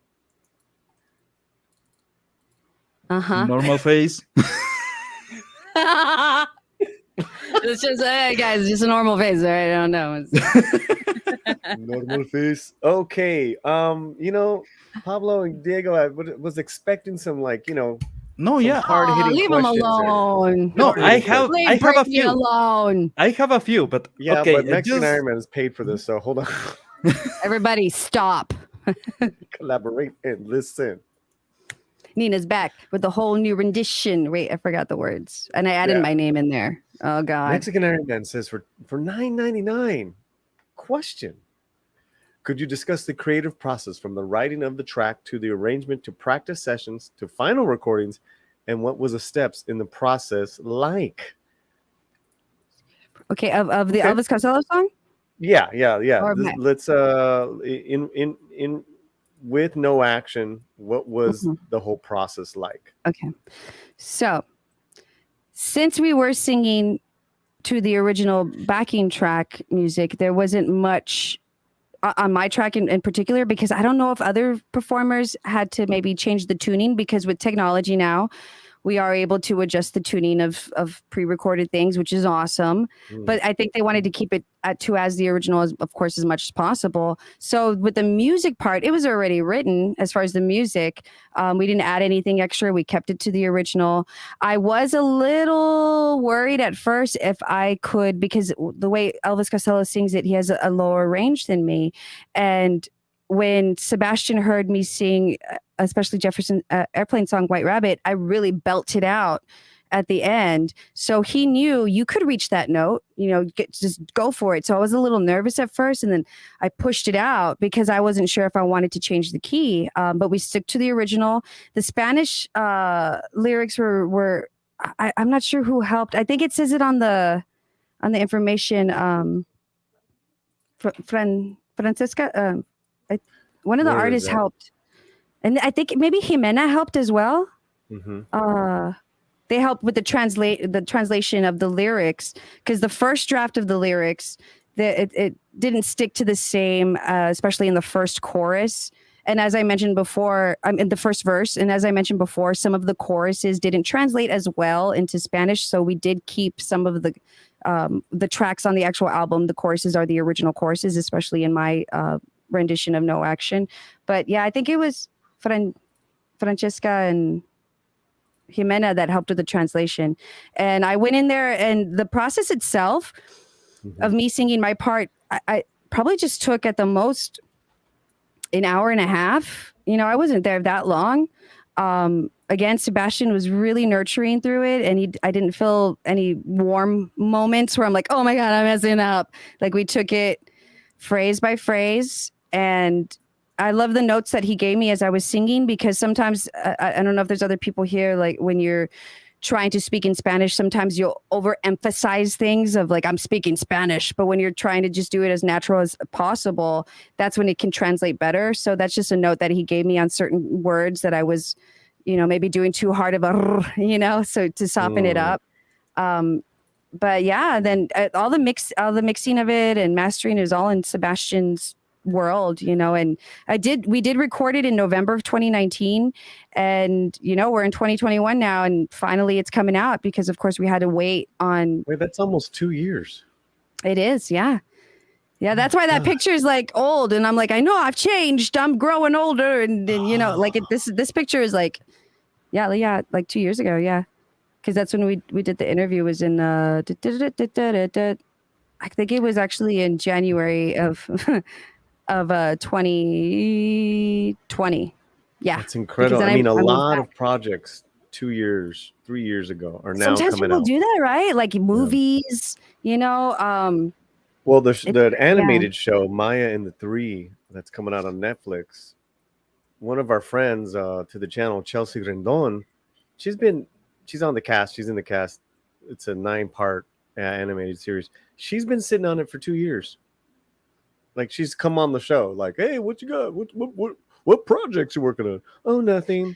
Normal face. It's just, guys, it's just a normal face. All right? I don't know. Normal face. Okay. You know, Pablo and Diego, I was expecting some, like, you know, No, yeah. hard-hitting leave him questions there. alone. No, I have a Me few. alone. I have a few, but Yeah, okay. but Mexican Iron Man is paid for this, so hold on. Everybody, stop. Collaborate and listen. Nina's back with the whole new rendition. Wait, I forgot the words, and I added my name in there. Oh God. Mexican Iron Man says for $9.99. Question: Could you discuss the creative process from the writing of the track to the arrangement to practice sessions to final recordings, and what was the steps in the process like? Okay, of the Elvis Costello song? Yeah. Or Let's in with no action, what was the whole process like? Okay. So, since we were singing to the original backing track music, there wasn't much on my track in particular, because I don't know if other performers had to maybe change the tuning, because with technology now, we are able to adjust the tuning of pre-recorded things, which is awesome. But I think they wanted to keep it to as the original, of course, as much as possible. So with the music part, it was already written as far as the music. We didn't add anything extra. We kept it to the original. I was a little worried at first if I could, because the way Elvis Costello sings it, he has a lower range than me. And when Sebastian heard me sing, especially Jefferson Airplane song, White Rabbit, I really belted out at the end. So he knew you could reach that note, just go for it. So I was a little nervous at first, and then I pushed it out because I wasn't sure if I wanted to change the key. But we stuck to the original. The Spanish lyrics were I'm not sure who helped. I think it says it on the information. Francesca, one of the artists helped. And I think maybe Jimena helped as well. They helped with the translation of the lyrics, because the first draft of the lyrics, it didn't stick to the same, especially in the first chorus. And as I mentioned before, in the first verse, and as I mentioned before, some of the choruses didn't translate as well into Spanish. So we did keep some of the tracks on the actual album. The choruses are the original choruses, especially in my rendition of No Action. But yeah, I think it was Francesca and Jimena that helped with the translation. And I went in there, and the process itself of me singing my part, I probably just took at the most an hour and a half. I wasn't there that long. Again, Sebastian was really nurturing through it, and I didn't feel any warm moments where I'm like, oh my God, I'm messing up. Like, we took it phrase by phrase, and I love the notes that he gave me as I was singing, because sometimes, I don't know if there's other people here, like when you're trying to speak in Spanish, sometimes you'll overemphasize things of like, I'm speaking Spanish, but when you're trying to just do it as natural as possible, that's when it can translate better. So that's just a note that he gave me on certain words that I was, maybe doing too hard of a, so to soften it up. But yeah, then all the mixing of it and mastering is all in Sebastian's world, and we did record it in November of 2019, and we're in 2021 now, and finally it's coming out, because of course we had to wait, that's almost 2 years. It is. Yeah, that's why that picture is like old, and I'm like, I know I've changed, I'm growing older, and like this picture is like like 2 years ago, because that's when we did the interview, was in I think it was actually in January of 2020. Yeah, that's incredible. I mean, a lot of projects 2 years, 3 years ago are now sometimes coming people out. do that, right? Like movies, Well, the animated show Maya and the Three that's coming out on Netflix. One of our friends to the channel, Chelsea Rendon, she's on the cast. She's in the cast. It's a 9-part animated series. She's been sitting on it for 2 years. Like, she's come on the show, like, hey, what you got? What projects you working on? Oh, nothing.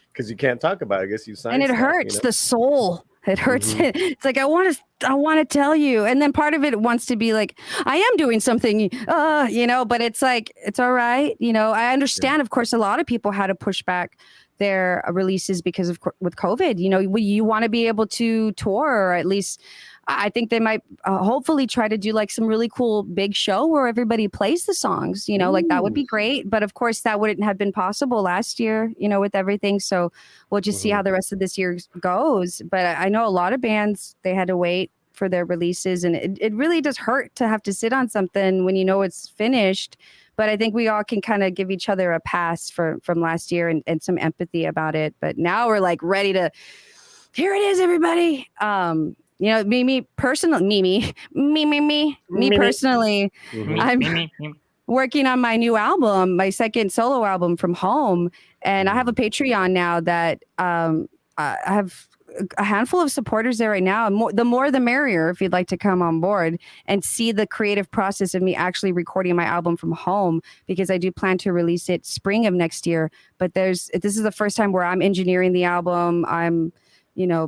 Because you can't talk about it. I guess you signed. And it hurts the soul. It hurts. It's like, I want to tell you. And then part of it wants to be like, I am doing something, but it's like, it's all right. I understand, of course, a lot of people had to push back their releases because of with COVID. You want to be able to tour, or at least I think they might hopefully try to do like some really cool big show where everybody plays the songs, like that would be great. But of course that wouldn't have been possible last year, with everything. So we'll just see how the rest of this year goes. But I know a lot of bands, they had to wait for their releases, and it really does hurt to have to sit on something when it's finished. But I think we all can kind of give each other a pass from last year and some empathy about it. But now we're like ready to, here it is, everybody. Me personally, working on my new album, my second solo album from home. And I have a Patreon now that I have a handful of supporters there right now. The more the merrier if you'd like to come on board and see the creative process of me actually recording my album from home, because I do plan to release it spring of next year. But this is the first time where I'm engineering the album. I'm,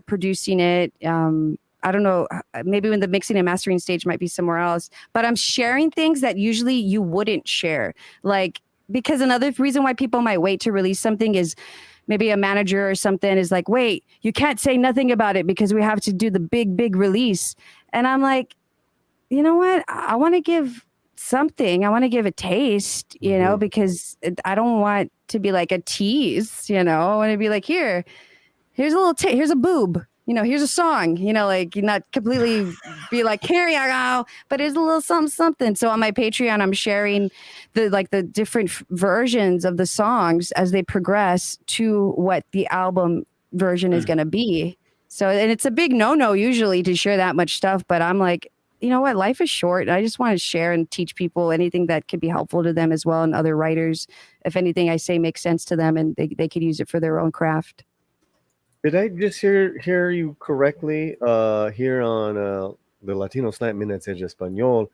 producing it. I don't know, maybe when the mixing and mastering stage might be somewhere else, but I'm sharing things that usually you wouldn't share. Like, because another reason why people might wait to release something is maybe a manager or something is like, wait, you can't say nothing about it because we have to do the big release. And I'm like, you know what? I want to give something. I want to give a taste, because I don't want to be like a tease, I want to be like, here's a little, here's a boob. Here's a song, like not completely be like, here you go, but here's a little something. So on my Patreon, I'm sharing the different versions of the songs as they progress to what the album version is going to be. So, and it's a big no usually to share that much stuff, but I'm like, you know what? Life is short. And I just want to share and teach people anything that could be helpful to them as well. And other writers, if anything I say makes sense to them and they could use it for their own craft. Did I just hear you correctly here on the Latinos Night Minutes en Español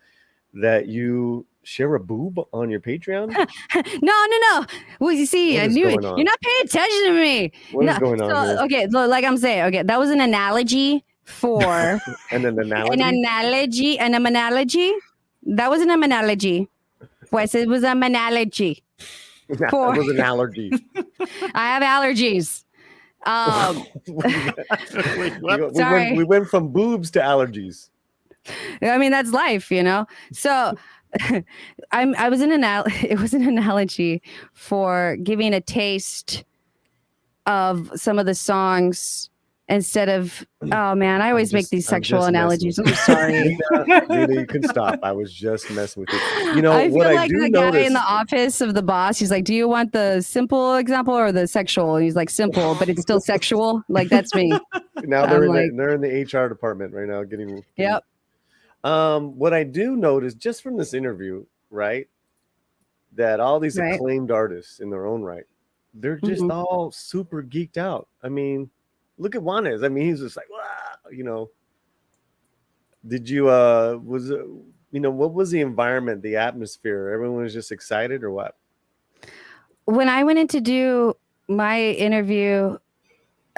that you share a boob on your Patreon? No. Well, you see, I knew it. You're not paying attention to me. What is going on here? Okay, like I'm saying, okay, that was an analogy for and an analogy? An analogy. That wasn't an analogy. Pues it was an analogy. That was an allergy. I have allergies. Wait, we went from boobs to allergies. I mean, that's life, So it was an analogy for giving a taste of some of the songs instead of, oh man, I always make these sexual analogies. I'm sorry. Really, you can stop. I was just messing with you. I feel like the guy in the office of the boss. He's like, do you want the simple example or the sexual? And he's like, simple, but it's still sexual. Like, that's me. Now they're in the HR department right now getting. Yep. What I do notice just from this interview, right, that all these acclaimed artists in their own right, they're just all super geeked out. I mean, look at Juanes. I mean, he's just like, wow, Did you what was the environment, the atmosphere? Everyone was just excited or what? When I went in to do my interview,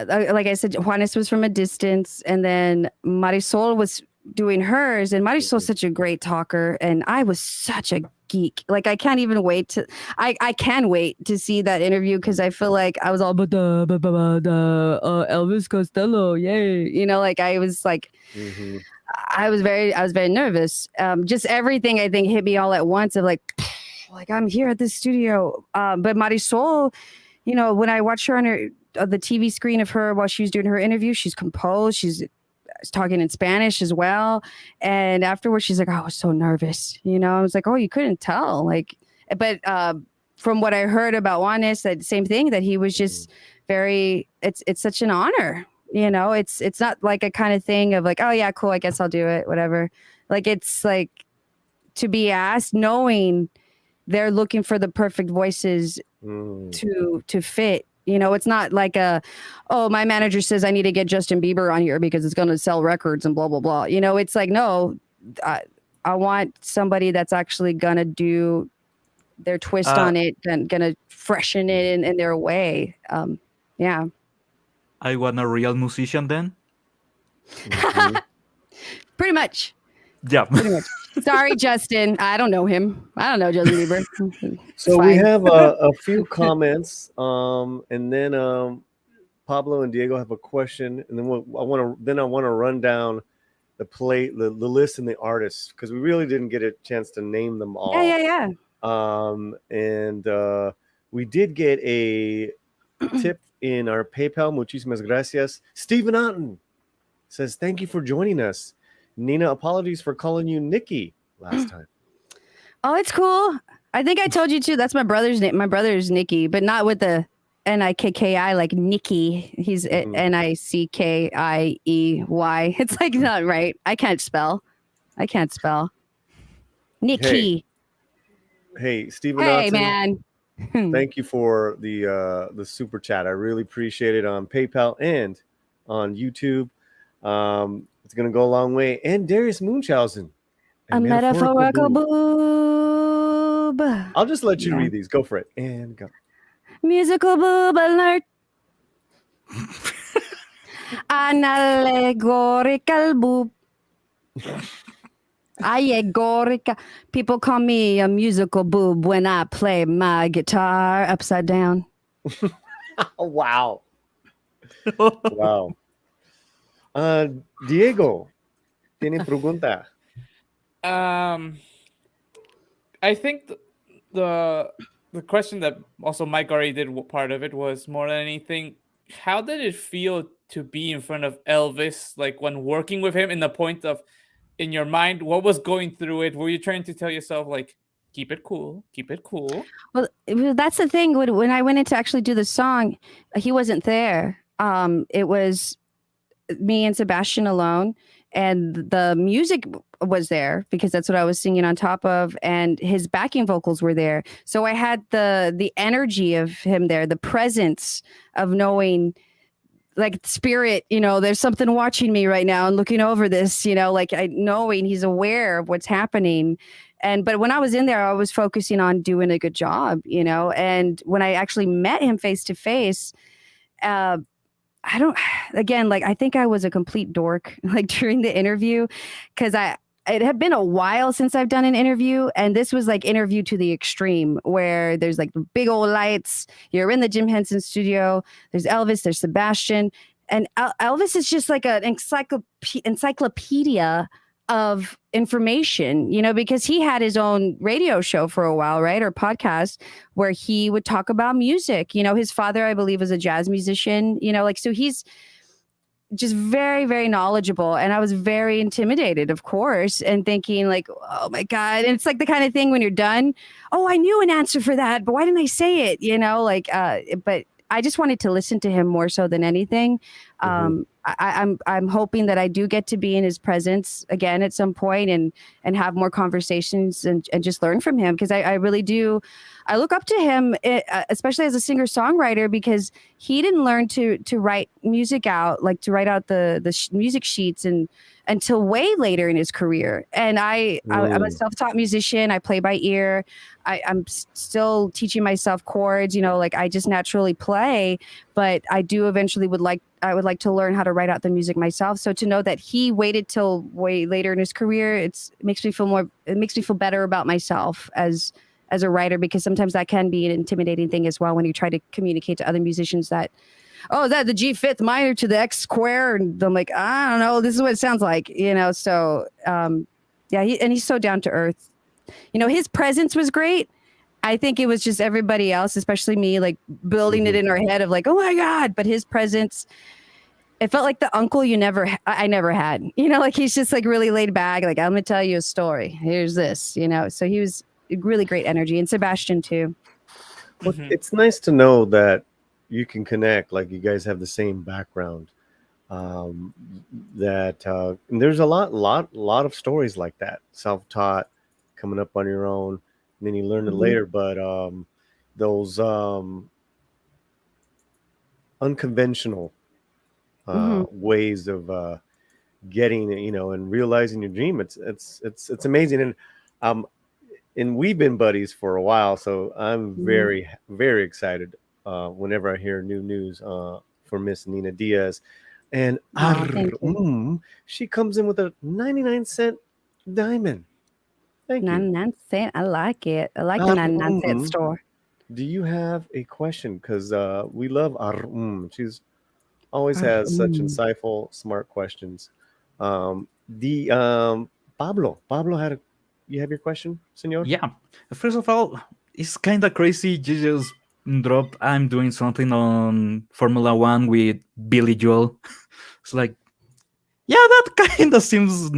like I said, Juanes was from a distance, and then Marisol was doing hers, and Marisol's such a great talker, and I was such a geek. Like, I can't even wait to I can wait to see that interview, because I feel like I was all Elvis Costello, yay, like I was like I was very nervous. Just everything I think hit me all at once of like I'm here at this studio. But Marisol, when I watched her on the TV screen of her while she was doing her interview, she's composed, she's talking in Spanish as well. And afterwards, she's like, oh, I was so nervous. I was like, oh, you couldn't tell. But from what I heard about Juanes, that same thing, that he was just it's such an honor. It's not like a kind of thing of like, oh yeah, cool, I guess I'll do it, whatever. Like, it's like to be asked, knowing they're looking for the perfect voices to fit. It's not like my manager says I need to get Justin Bieber on here because it's going to sell records and blah, blah, blah. It's like, no, I want somebody that's actually going to do their twist on it and going to freshen it in their way. Yeah. I want a real musician then? Pretty much. Yeah. Pretty much. Sorry, Justin. I don't know him. I don't know Justin Bieber. So we have a few comments, and then Pablo and Diego have a question, and then I want to run down the list and the artists, because we really didn't get a chance to name them all. Yeah. And we did get a tip in our PayPal. Muchísimas gracias. Stephen Otten says, thank you for joining us. Nina, apologies for calling you Nikki last time. Oh, it's cool. I think I told you too. That's my brother's name. My brother's Nicky, but not with the Nikki, like Nicky. He's Nickiey. It's like not right. I can't spell. Nicky. Hey, Hey, Stephen Hey, Otton, man. thank you for the super chat. I really appreciate it on PayPal and on YouTube. It's gonna go a long way. And Darius Munchausen, A metaphorical boob. boob. I'll just let you Yeah. read these. Go for it. And go. Musical boob alert. An allegorical boob. Allegorical. People call me a musical boob when I play my guitar upside down. Oh, wow. Wow. Diego, tiene pregunta. I think the question that also Mike already did part of it was more than anything, how did it feel to be in front of Elvis, like when working with him, in the point of, in your mind, what was going through it? Were you trying to tell yourself like, keep it cool, keep it cool? Well, that's the thing. When I went in to actually do the song, he wasn't there. It was me and Sebastian alone, and the music was there because that's what I was singing on top of, and his backing vocals were there. So I had the energy of him there, the presence of knowing, like, spirit, there's something watching me right now and looking over this, like knowing he's aware of what's happening. But when I was in there, I was focusing on doing a good job, and when I actually met him face to face, I think I was a complete dork, like, during the interview, because it had been a while since I've done an interview, and this was like interview to the extreme, where there's like big old lights. You're in the Jim Henson studio. There's Elvis, there's Sebastian, and Elvis is just like an encyclopedia of information, because he had his own radio show for a while, right? Or podcast, where he would talk about music. His father, I believe, was a jazz musician, so he's just very, very knowledgeable. And I was very intimidated, of course, and thinking like, oh my God. And it's like the kind of thing when you're done, oh, I knew an answer for that, but why didn't I say it? But I just wanted to listen to him more so than anything. I'm hoping that I do get to be in his presence again at some point and have more conversations and just learn from him, because I really do. I look up to him, especially as a singer-songwriter, because he didn't learn to write music out, like to write out the music sheets until way later in his career. And I'm a self-taught musician. I play by ear. I'm still teaching myself chords, like I just naturally play, but I do eventually would like to learn how to write out the music myself. So to know that he waited till way later in his career, it makes me feel better about myself as a writer, because sometimes that can be an intimidating thing as well when you try to communicate to other musicians that, oh, is that the G fifth minor to the X square? And I'm like, I don't know, this is what it sounds like, so yeah, he's so down to earth. His presence was great. I think it was just everybody else, especially me, like building it in our head of like, oh my God. But his presence, it felt like the uncle I never had, like he's just like really laid back. Like, I'm going to tell you a story. Here's this, so he was really great energy. And Sebastian too. Well, it's nice to know that you can connect, like you guys have the same background. And there's a lot of stories like that, self-taught, coming up on your own, and then you learn it later. But those unconventional ways of getting, and realizing your dream, it's amazing. And we've been buddies for a while, so I'm very, very excited whenever I hear new news for Miss Nina Diaz. And she comes in with a 99-cent diamond. Thank you. 99-cent. I like it. I like the 99-cent store. Do you have a question? Because we love She's always has such insightful, smart questions. Pablo had you have your question, senor? Yeah. First of all, it's kind of crazy. You just drop, I'm doing something on Formula One with Billy Joel. It's like, yeah, that kind of seems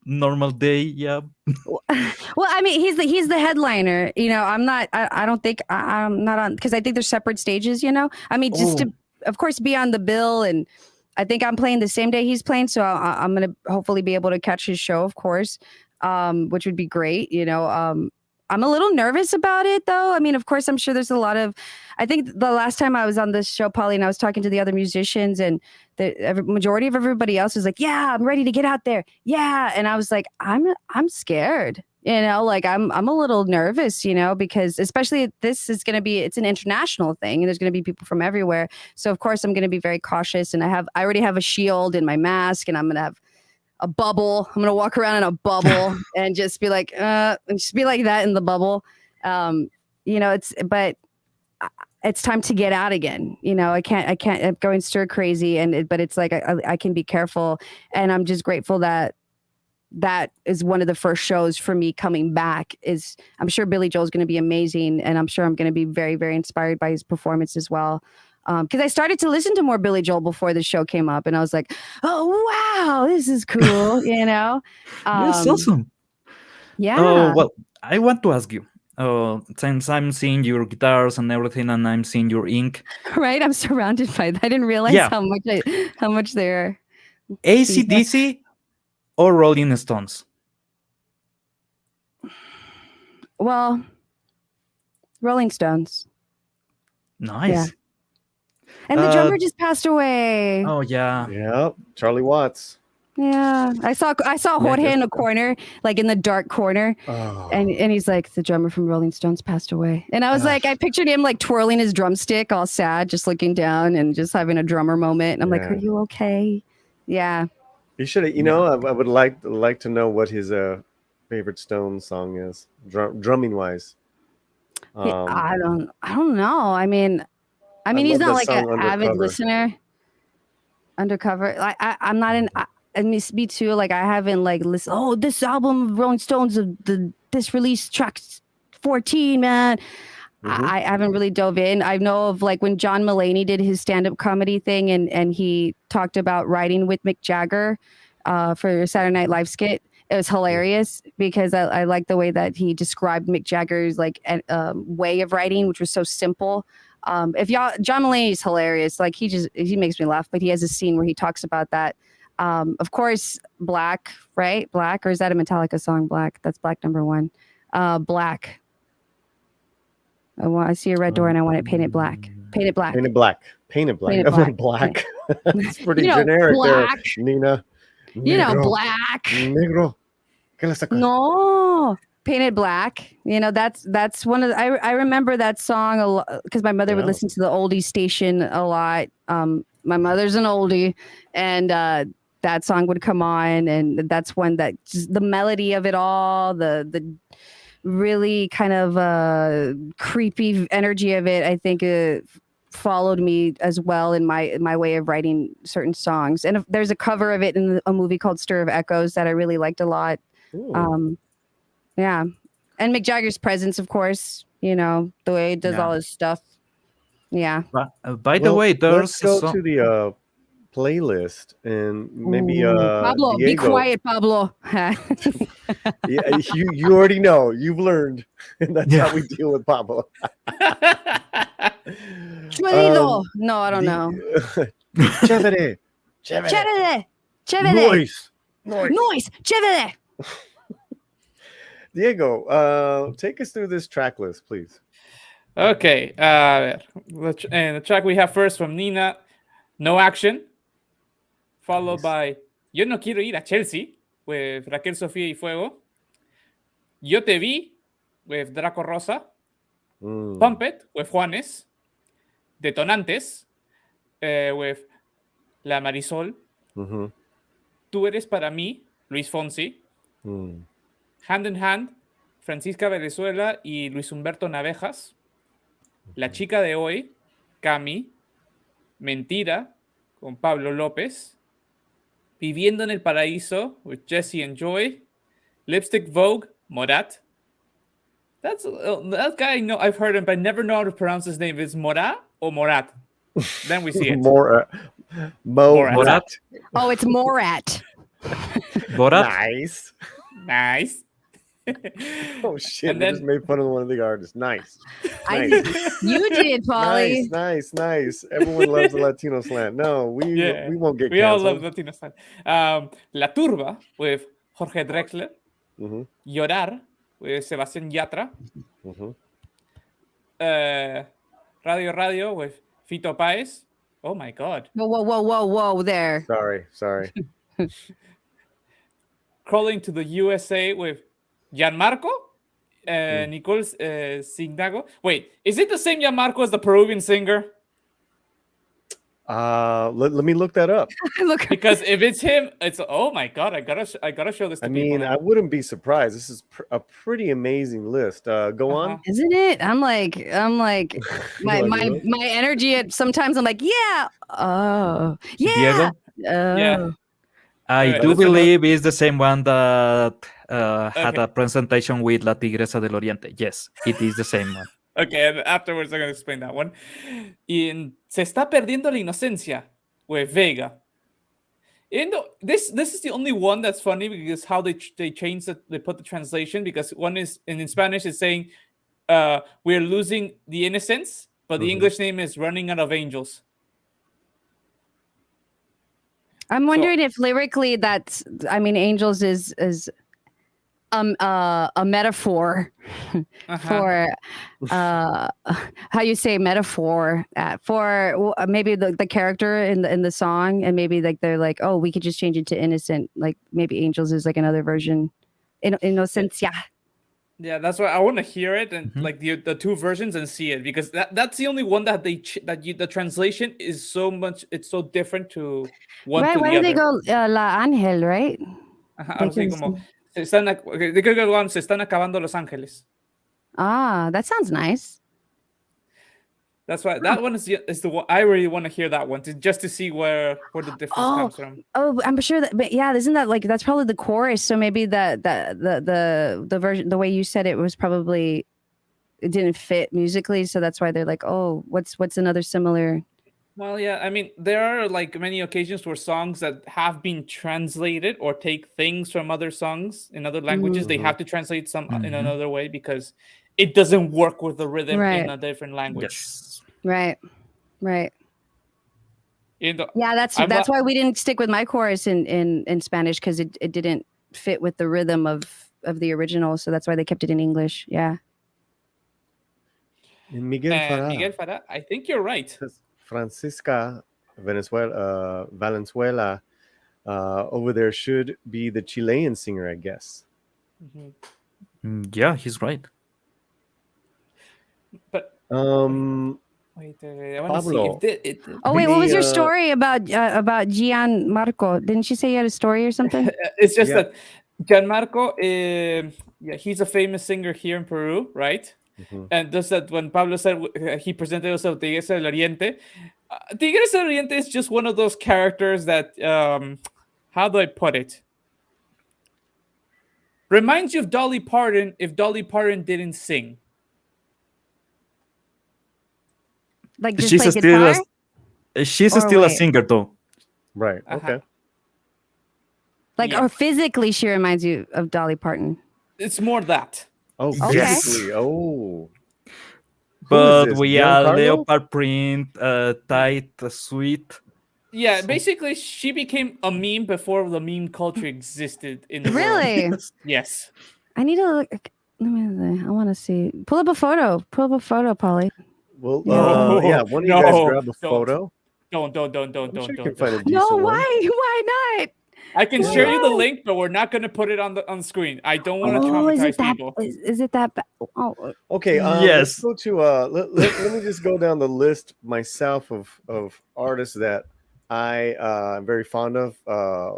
normal day. Yeah. Well, I mean, he's the headliner. I'm not. I don't think I'm not on, because I think there's separate stages. I mean, just to, of course, be on the bill, and I think I'm playing the same day he's playing, so I'm gonna hopefully be able to catch his show, of course. Which would be great, I'm a little nervous about it, though. I mean, of course, I'm sure there's a lot of. I think the last time I was on this show, Polly, and I was talking to the other musicians, and the majority of everybody else was like, "Yeah, I'm ready to get out there." Yeah, and I was like, "I'm scared." You know, like I'm a little nervous, you know, because especially this is going to be, it's an international thing and there's going to be people from everywhere. So of course I'm going to be very cautious, and I already have a shield and my mask, and I'm going to have a bubble. I'm going to walk around in a bubble and just be like, and just be like that in the bubble. You know, but it's time to get out again. You know, I can't, I'm going stir crazy, but it's like, I can be careful, and I'm just grateful that is one of the first shows for me coming back. I'm sure Billy Joel's going to be amazing, and I'm sure I'm going to be very, very inspired by his performance as well. Because I started to listen to more Billy Joel before the show came up, and I was like, "Oh wow, this is cool," you know. That's awesome. Yeah. Oh well, I want to ask you. Since I'm seeing your guitars and everything, and I'm seeing your ink, Right? I'm surrounded by that. I didn't realize how much they're AC/DC or Rolling Stones? Well, Rolling Stones. Nice. Yeah. And the drummer just passed away. Oh yeah. Yeah, Charlie Watts. Yeah, I saw Jorge in a corner, like in the dark corner, and he's like, the drummer from Rolling Stones passed away, and I was like, I pictured him like twirling his drumstick, all sad, just looking down and just having a drummer moment. And I'm like, are you okay? Yeah. You should, you know, I would like to know what his favorite Stones song is, drumming wise. I don't know. I mean, he's not like an avid listener. Undercover. I'm not in. And me too. Like I haven't like listened. Oh, this album of Rolling Stones of this release track 14, man. I haven't really dove in. I know of like when John Mulaney did his stand-up comedy thing, and he talked about writing with Mick Jagger for Saturday Night Live skit. It was hilarious because I like the way that he described Mick Jagger's like way of writing, which was so simple. John Mulaney is hilarious. Like he makes me laugh, but he has a scene where he talks about that. Of course, Black, right? Black, or is that a Metallica song? Black. That's Black #1. Black. I see a red door and I want it painted black. Painted black. Painted black. Painted black. Painted black. Black. It's pretty generic black. there, Nina. You know, black. Negro. ¿Qué le sacas? No. Painted Black. You know, that's one of the, I remember that song a lot because my mother would listen to the oldie station a lot. My mother's an oldie, and that song would come on, and that's one that just the melody of it all, the really kind of creepy energy of it, I think followed me as well in my way of writing certain songs. And there's a cover of it in a movie called Stir of Echoes that I really liked a lot. Yeah. And Mick Jagger's presence, of course, you know, the way he does all his stuff. Yeah. By the way, let's go to the playlist and maybe Pablo, Diego. be quiet, Pablo. Yeah, you already know. You've learned. And that's how we deal with Pablo. No, I don't know. Chévere. Chévere. Noise. Chévere. Diego, take us through this track list, please. Okay. And the track we have first from Nina, No Action, followed by Yo No Quiero Ir a Chelsea with Raquel Sofía y Fuego, Yo Te Vi with Draco Rosa, Pump It with Juanes, Detonantes with La Marisol, Tú Eres Para Mí, Luis Fonsi, Hand in Hand, Francisca Venezuela y Luis Humberto Navejas, La Chica de Hoy, Cami, Mentira, con Pablo López, Viviendo en el Paraíso, with Jesse and Joy, Lipstick Vogue, Morat. That guy, I've heard him, but I never know how to pronounce his name. Is Morat or Morat? Then we see it. Morat. Oh, it's Morat. Nice. Oh shit! And then, just made fun of one of the artists. Nice. You did, Polly. Nice. Everyone loves the Latino slant. No, we won't get canceled. We all love Latino slant. La Turba with Jorge Drexler. Llorar with Sebastián Yatra. Mhm. Radio Radio with Fito Páez. Oh my God. Whoa there. Sorry. Crawling to the USA with Gianmarco. Nicole Signago. Wait, is it the same Gianmarco as the Peruvian singer? Let me look that up. Look, Because if it's him, it's oh my God, I gotta show this to I people mean, now. I wouldn't be surprised. This is a pretty amazing list. Go on. isn't it? I'm like my wanna my do it? my energy at sometimes I'm like, yeah. Oh. Yeah. Diego? Yeah. I Wait, do let's look up- believe it's the same one that had Okay. a presentation with La Tigresa del Oriente. Yes, it is the same one. Okay, and afterwards I'm gonna explain that one. In Se está perdiendo la inocencia with Vega. Even though this is the only one that's funny because how they changed they put the translation, because one is in Spanish is saying we're losing the innocence, but the English name is Running Out of Angels. I'm wondering if lyrically that's Angels is a metaphor for how you say metaphor for maybe the character in the song, and maybe like they're like, oh, we could just change it to innocent, like maybe Angels is like another version. Inocencia. Yeah, that's why I want to hear it and like the two versions and see it, because that's the only one that the translation is so much, it's so different to one Right, to why the do they other. go La Ángel, right? Algo así como se están acabando Los Ángeles. That sounds nice. That's why that one is the one I really want to hear, that one just to see where the difference comes from. Oh, I'm sure that, but yeah, isn't that like that's probably the chorus? So maybe the version, the way you said it was probably it didn't fit musically, so that's why they're like, oh, what's another similar? Well, yeah, I mean, there are like many occasions where songs that have been translated or take things from other songs in other languages, they have to translate some in another way because it doesn't work with the rhythm in a different language. Yes. Right. Yeah, that's why we didn't stick with my chorus in Spanish, because it didn't fit with the rhythm of the original, so that's why they kept it in English. Yeah. And Miguel Farah, I think you're right. Francisca Valenzuela over there should be the Chilean singer, I guess. Yeah, he's right. But wait, I want to see Pablo. if Wait, what was your story about Gianmarco? Didn't you say you had a story or something? it's just that Gianmarco, he's a famous singer here in Peru, right? And just that when Pablo said he presented us of Tigresa del Oriente, Tigresa del Oriente is just one of those characters that, how do I put it? Reminds you of Dolly Parton if Dolly Parton didn't sing. Like just She's play still guitar? she's Or still a wait. singer though. Right. Okay. Like, or physically she reminds you of Dolly Parton. It's more that. Oh, Yes. physically. Oh. But this? we are Giancarlo? leopard print, tight, sweet. Yeah, basically she became a meme before the meme culture existed in the world. Really? Yes. I need to look. I want to see. Pull up a photo, Polly. Well, No. yeah. Why don't you guys No, grab a don't. photo? Don't. I'm sure you can Don't. find a decent No, one. why not? I can share you the link, but we're not going to put it on the screen. I don't want to Oh, is traumatize it that? people. Is it that? Oh, Okay. Let's Yes. go to let me just go down the list myself of artists that I am very fond of.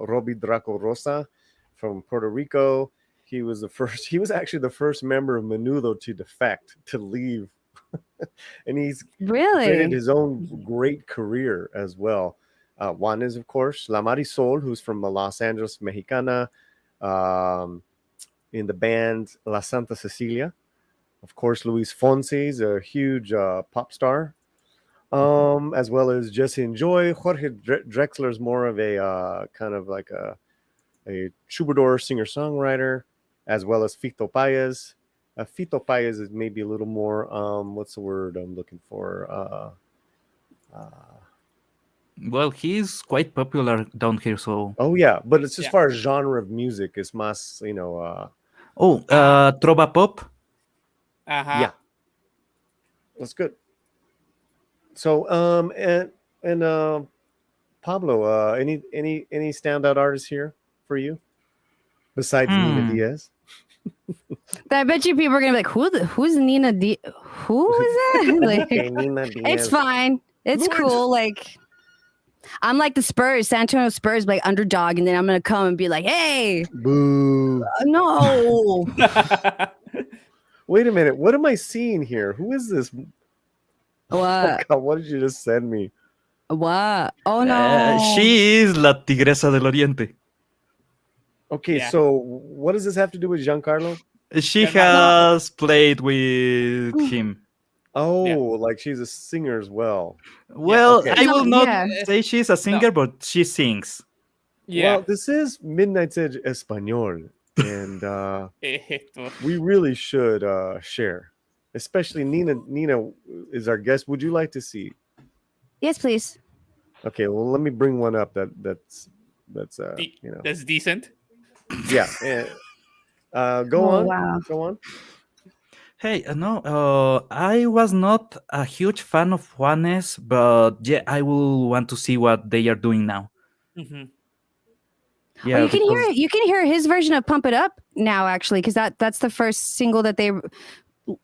Robbie Draco Rosa from Puerto Rico. He was actually the first member of Menudo to defect, to leave, and he's created really? his own great career as well. One is, of course, La Marisol, who's from Los Angeles, Mexicana, in the band La Santa Cecilia. Of course, Luis Fonsi is a huge pop star, as well as Jesse and Joy. Jorge Drexler is more of a kind of like a troubadour singer-songwriter, as well as Fito Páez. Fito Páez is maybe a little more, what's the word I'm looking for? Well, he's quite popular down here, so Oh yeah, but it's as far as genre of music, it's más, Oh, Trova Pop. Uh-huh. Yeah. That's good. So, and Pablo, any standout artists here for you besides Nina Diaz? I bet you people are gonna be like, who's Nina Diaz? Who is that? Like, Okay, Nina Diaz. it's fine. It's cool. Like, I'm like the Spurs, San Antonio Spurs, like underdog, and then I'm gonna come and be like, hey, Boo. no. Wait a minute. What am I seeing here? Who is this? Oh What? God, what did you just send me? What? Oh no. She is la Tigresa del Oriente. Okay, Yeah. so what does this have to do with Giancarlo? She Yeah, has played with him. Oh, Yeah. like she's a singer as well. Well, okay. I will not Yeah. say she's a singer, but she sings. Yeah. Well, this is Midnight's Edge Espanol, and Esto. we really should share. Especially Nina is our guest. Would you like to see? Yes, please. Okay, well, let me bring one up that's you know, That's decent. yeah. Go Oh, on. wow. Go on. Hey, no, I was not a huge fan of Juanes, but yeah, I will want to see what they are doing now. Mm-hmm. Yeah, Oh, you can hear because- it. You can hear his version of "Pump It Up" now, actually, because that's the first single that they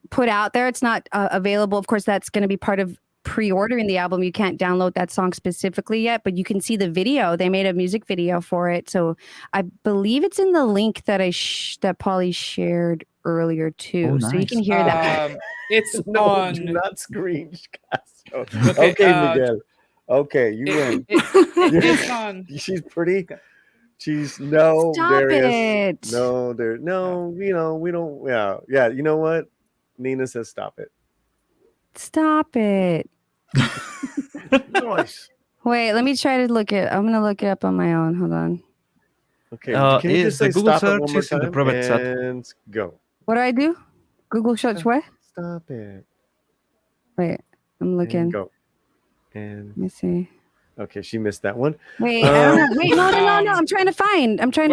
put out there. It's not available. Of course, that's going to be part of pre-ordering the album. You can't download that song specifically yet, but you can see the video. They made a music video for it, so I believe it's in the link that that Polly shared earlier too. Oh, So you nice. can hear that. It's No, on. do not screencast. Okay, Okay, Miguel. Okay, you win. It's on. She's pretty. She's no Stop Darius. it. No, there. No, you know we don't. Yeah. You know what? Nina says stop it. Stop it. Nice. Wait, let me try to look it. I'm gonna look it up on my own. Hold on. Okay. Can you just the say Google stop it one search more is in the time private chat. and go? What do I do? Google search what? Stop it. Wait, I'm And looking. go. And Let me see. okay, she missed that one. Wait, I don't know. Wait, no. Um, I'm trying to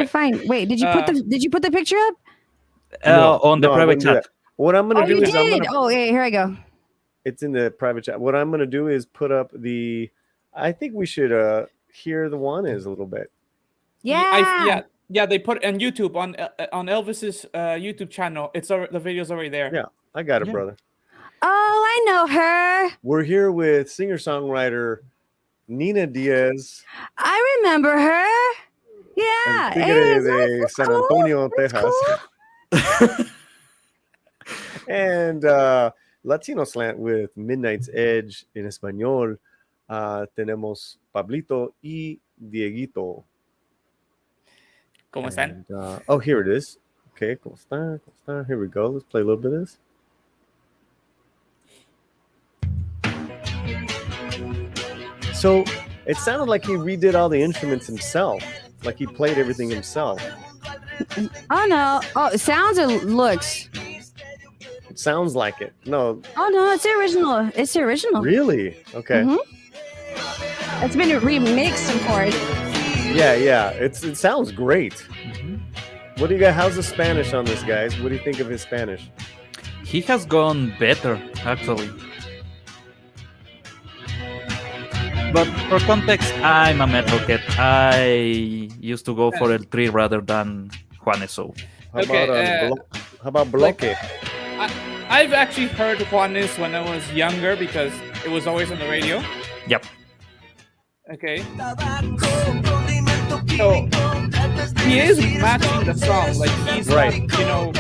find. wait, Wait, did you put the picture up? On the I private wouldn't do chat. that. What I'm gonna Oh, do you is I'm did. gonna. Oh, yeah, here I go. It's in the private chat. What I'm gonna do is put up the. I think we should hear the one is a little bit. Yeah. Yeah. They put it on YouTube on Elvis's YouTube channel. The video's already there. Yeah, I got it, Yeah. brother. Oh, I know her. We're here with singer-songwriter Nina Diaz. I remember her. Yeah. and Hey, Tigre de that's San cool. Antonio, That's Texas. cool. And Latino Slant with Midnight's Edge en español. Tenemos Pablito y Dieguito. ¿Cómo están? And, oh, here it is. Okay, ¿cómo está? ¿Cómo está? Here we go. Let's play a little bit of this. So it sounded like he redid all the instruments himself, like he played everything himself. Oh no. Oh, sounds or looks? It sounds like it. No, Oh no, it's the original. It's the original. really? Okay. Mhm. It's been remixed, of course. Yeah. It sounds great. What do you got? How's the Spanish on this, guys? What do you think of his Spanish? He has gone better, actually. But for context, I'm a metalhead. I used to go for El Tri rather than Juanes. So How Okay, about how about Bloque? I've actually heard Juanes when I was younger because it was always on the radio. yep. Okay. So he is matching the song. Like he's Right. not,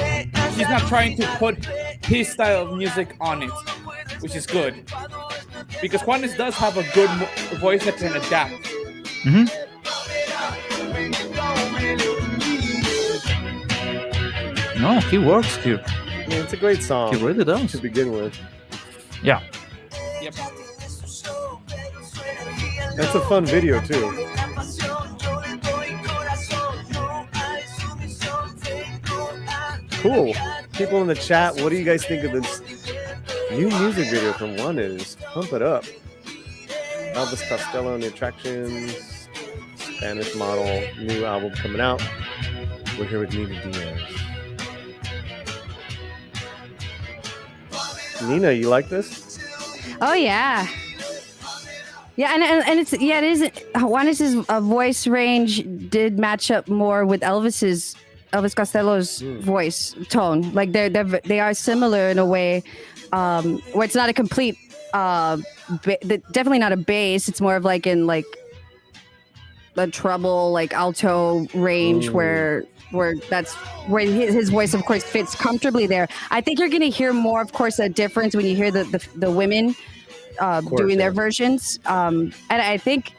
he's not trying to put his style of music on it, which is good. Because Juanes does have a good voice that can adapt. hmm No, he works here. Yeah, it's a great song He really does. to begin with. Yeah. Yep. That's a fun video too. Cool. People in the chat, what do you guys think of this new music video from Juanes? Pump It Up. Elvis Costello and the Attractions, Spanish model, new album coming out. We're here with Nina Diaz. Nina, you like this? Oh yeah. Yeah, and it's it is. Juanes's voice range did match up more with Elvis Costello's voice tone. Like they are similar in a way, where it's not a complete, definitely not a bass. It's more of like in like the treble, like alto range, where that's where his voice, of course, fits comfortably there. I think you're going to hear more, of course, a difference when you hear the women doing their versions. And I think,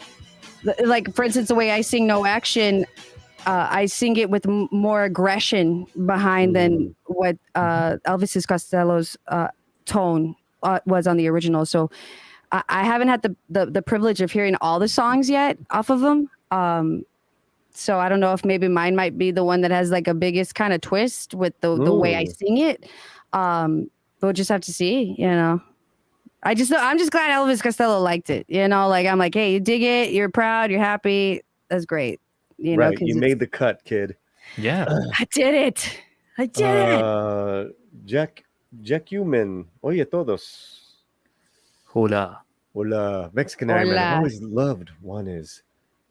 like, for instance, the way I sing No Action, I sing it with more aggression behind than what Elvis Costello's tone was on the original. So I haven't had the privilege of hearing all the songs yet off of them. So I don't know if maybe mine might be the one that has like a biggest kind of twist with the way I sing it. We'll just have to see, you know. I'm just glad Elvis Costello liked it. You know, like I'm like, hey, you dig it, you're proud, you're happy. That's great. You know, You made the cut, kid. Yeah. I did it. Jack Human. Oye todos. Hola. Hola. Mexican Iron Man. I've always loved Juanes.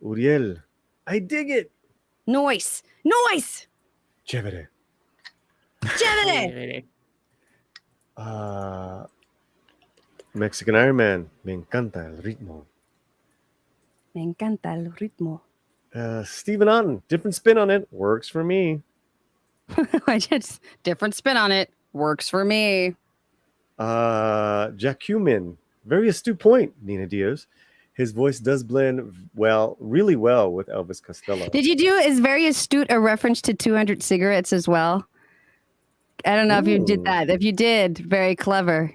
Uriel. I dig it. Noise. Chévere. Mexican Iron Man. Me encanta el ritmo. Stephen Otten. Different spin on it. Works for me. Just different spin on it. Works for me. Jack Human. Very astute point, Nina Diaz. His voice does blend really well with Elvis Costello. Did you do is very astute a reference to 200 cigarettes as well? I don't know if you did that. If you did, very clever.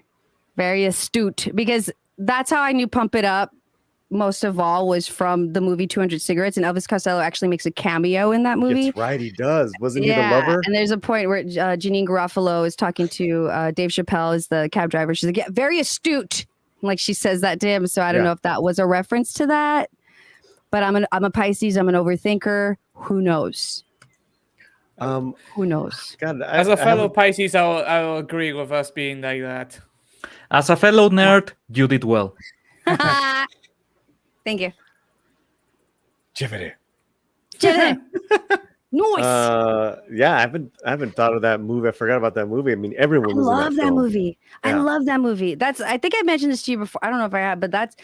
Very astute. Because that's how I knew Pump It Up most of all was from the movie 200 Cigarettes. And Elvis Costello actually makes a cameo in that movie. That's right, he does. Wasn't he the lover? And there's a point where Janine Garofalo is talking to Dave Chappelle as the cab driver. She's like, yeah, very astute. Like she says that to him. So I don't know if that was a reference to that. But I'm a Pisces. I'm an overthinker. Who knows? Who knows? God, as a fellow Pisces, I'll agree with us being like that. As a fellow nerd, you did well. Thank you. Chévere. Nice. Yeah, I haven't thought of that movie. I forgot about that movie. I mean, everyone was in that film. Movie. I love that movie. I think I mentioned this to you before. I don't know if I have, but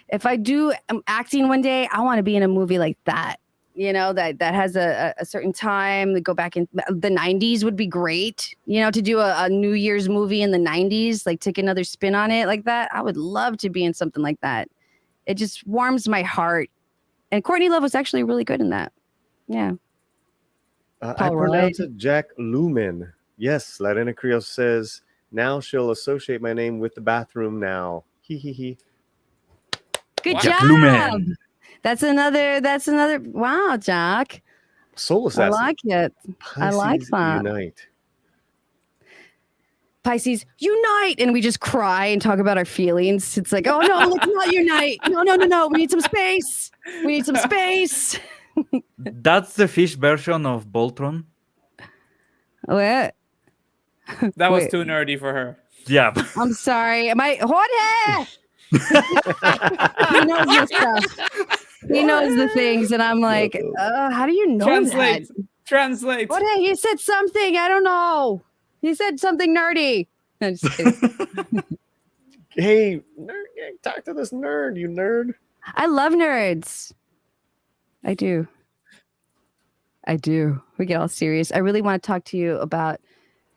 if I do acting one day, I want to be in a movie like that. You know, that has a certain time. Go back in the 90s would be great. You know, to do a New Year's movie in the 90s, like take another spin on it like that. I would love to be in something like that. It just warms my heart. And Courtney Love was actually really good in that. Yeah. I pronounce it Jack Lumen. Yes, Latina Creole says, now she'll associate my name with the bathroom now. He. Good Jack job. Lumen. That's another. Wow, Jack. Soul Assassin. I like it. I like that. Unite. Pisces, unite. And we just cry and talk about our feelings. It's like, oh no, let's not unite. No. We need some space. That's the fish version of Voltron. What? That was too nerdy for her. Yeah. I'm sorry. Jorge! He knows this stuff. He knows the things. And I'm like, how do you know that? Translate. Jorge, he said something. I don't know. He said something nerdy. I'm just kidding. Hey, nerd, talk to this nerd, you nerd. I love nerds. I do. We get all serious. I really want to talk to you about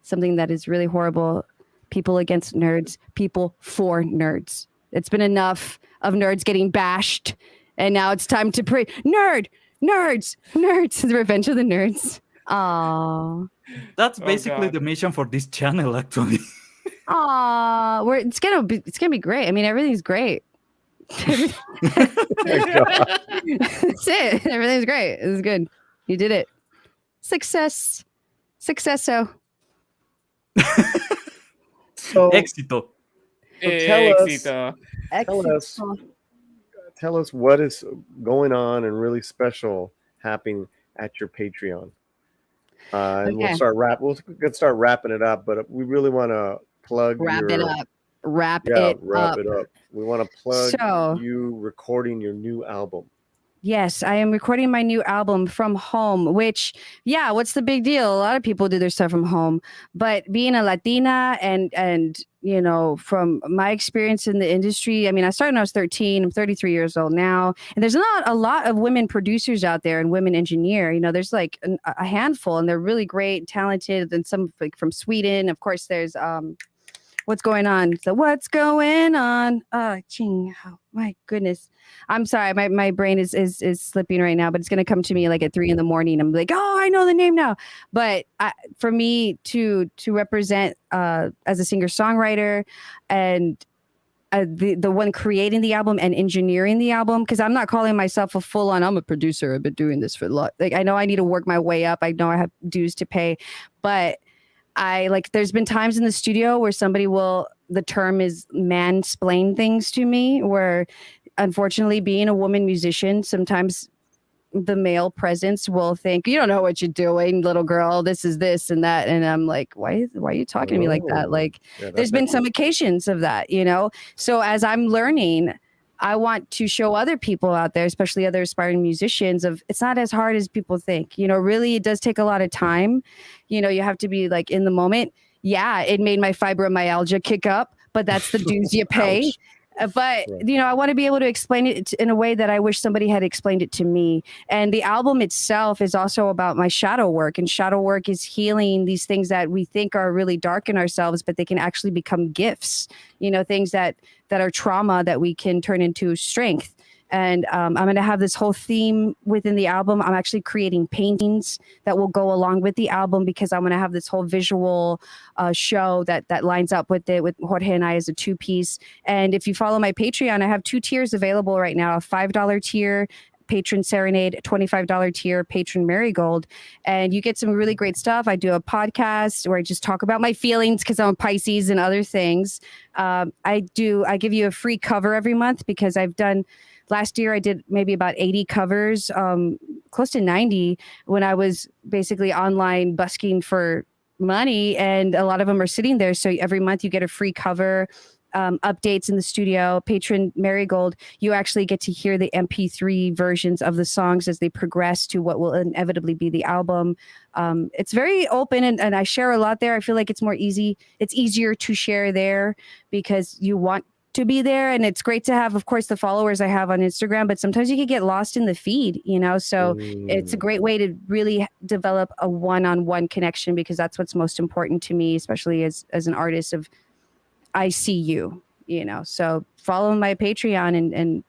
something that is really horrible. People against nerds. People for nerds. It's been enough of nerds getting bashed. And now it's time to pray. Nerds. The revenge of the nerds. Aww. That's basically the mission for this channel, actually. Aww. It's gonna be great. I mean, everything's great. That's it. Everything's great. It was good. You did it. Success. Successo. So Éxito. Tell us what is going on and really special happening at your Patreon. And we'll start wrapping it up, but we really want to plug Wrap it up. Wrap Yeah, it wrap up. it up. We want to plug So- you recording your new album. Yes, I am recording my new album from home, which, yeah, what's the big deal? A lot of people do their stuff from home, but being a Latina and you know, from my experience in the industry, I mean, I started when I was 13. I'm 33 years old now, and there's not a lot of women producers out there and women engineer. You know, there's like a handful, and they're really great, talented, and some like from Sweden. Of course, there's What's going on? So what's going on? Oh, my goodness. I'm sorry. My brain is slipping right now, but it's going to come to me like at 3 a.m. I'm like, oh, I know the name now. But for me to represent as a singer-songwriter and the one creating the album and engineering the album, because I'm not calling myself a full-on, I'm a producer. I've been doing this for a lot. Like, I know I need to work my way up. I know I have dues to pay, but there's been times in the studio where somebody the term is mansplain things to me, where unfortunately being a woman musician, sometimes the male presence will think, you don't know what you're doing, little girl, this is this and that. And I'm like, why are you talking to me like that? Like, there's been some occasions of that, you know? So as I'm learning, I want to show other people out there, especially other aspiring musicians, of it's not as hard as people think. You know, really, it does take a lot of time. You know, you have to be like in the moment. Yeah, it made my fibromyalgia kick up, but that's the dues you pay. But, you know, I want to be able to explain it in a way that I wish somebody had explained it to me. And the album itself is also about my shadow work. And shadow work is healing these things that we think are really dark in ourselves, but they can actually become gifts, you know, things that are trauma that we can turn into strength. And I'm going to have this whole theme within the album. I'm actually creating paintings that will go along with the album, because I'm going to have this whole visual show that lines up with it, with Jorge and I as a 2-piece. And if you follow my Patreon, I have 2 tiers available right now, a $5 tier, Patron Serenade, $25 tier, Patron Marigold. And you get some really great stuff. I do a podcast where I just talk about my feelings because I'm a Pisces and other things. I give you a free cover every month, because last year I did maybe about 80 covers, close to 90, when I was basically online busking for money, and a lot of them are sitting there. So every month you get a free cover, updates in the studio. Patron Marigold, you actually get to hear the MP3 versions of the songs as they progress to what will inevitably be the album. It's very open, and I share a lot there. I feel like it's easier to share there because you want to be there, and it's great to have, of course, the followers I have on Instagram, but sometimes you can get lost in the feed, you know. So it's a great way to really develop a one-on-one connection, because that's what's most important to me, especially as an artist, of I see you, you know. So follow my Patreon and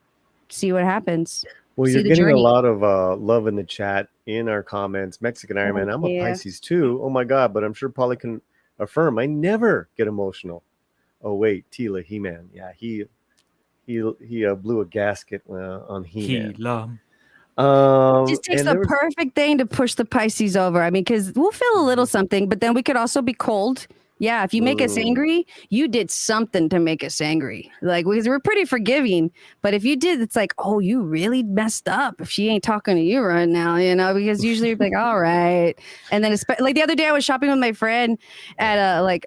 see what happens. Well, See you're the getting journey. a lot of love in the chat, in our comments. Mexican Iron Man, I'm a Pisces too. Oh my God, but I'm sure Polly can affirm I never get emotional. Oh wait, Tila He-Man. Yeah, he blew a gasket on He-Man. It just takes the perfect thing to push the Pisces over. I mean, because we'll feel a little something, but then we could also be cold. Yeah, if you make us angry, you did something to make us angry. Like, because we're pretty forgiving. But if you did, it's like, oh, you really messed up if she ain't talking to you right now, you know, because usually you're like, all right. And then like the other day I was shopping with my friend at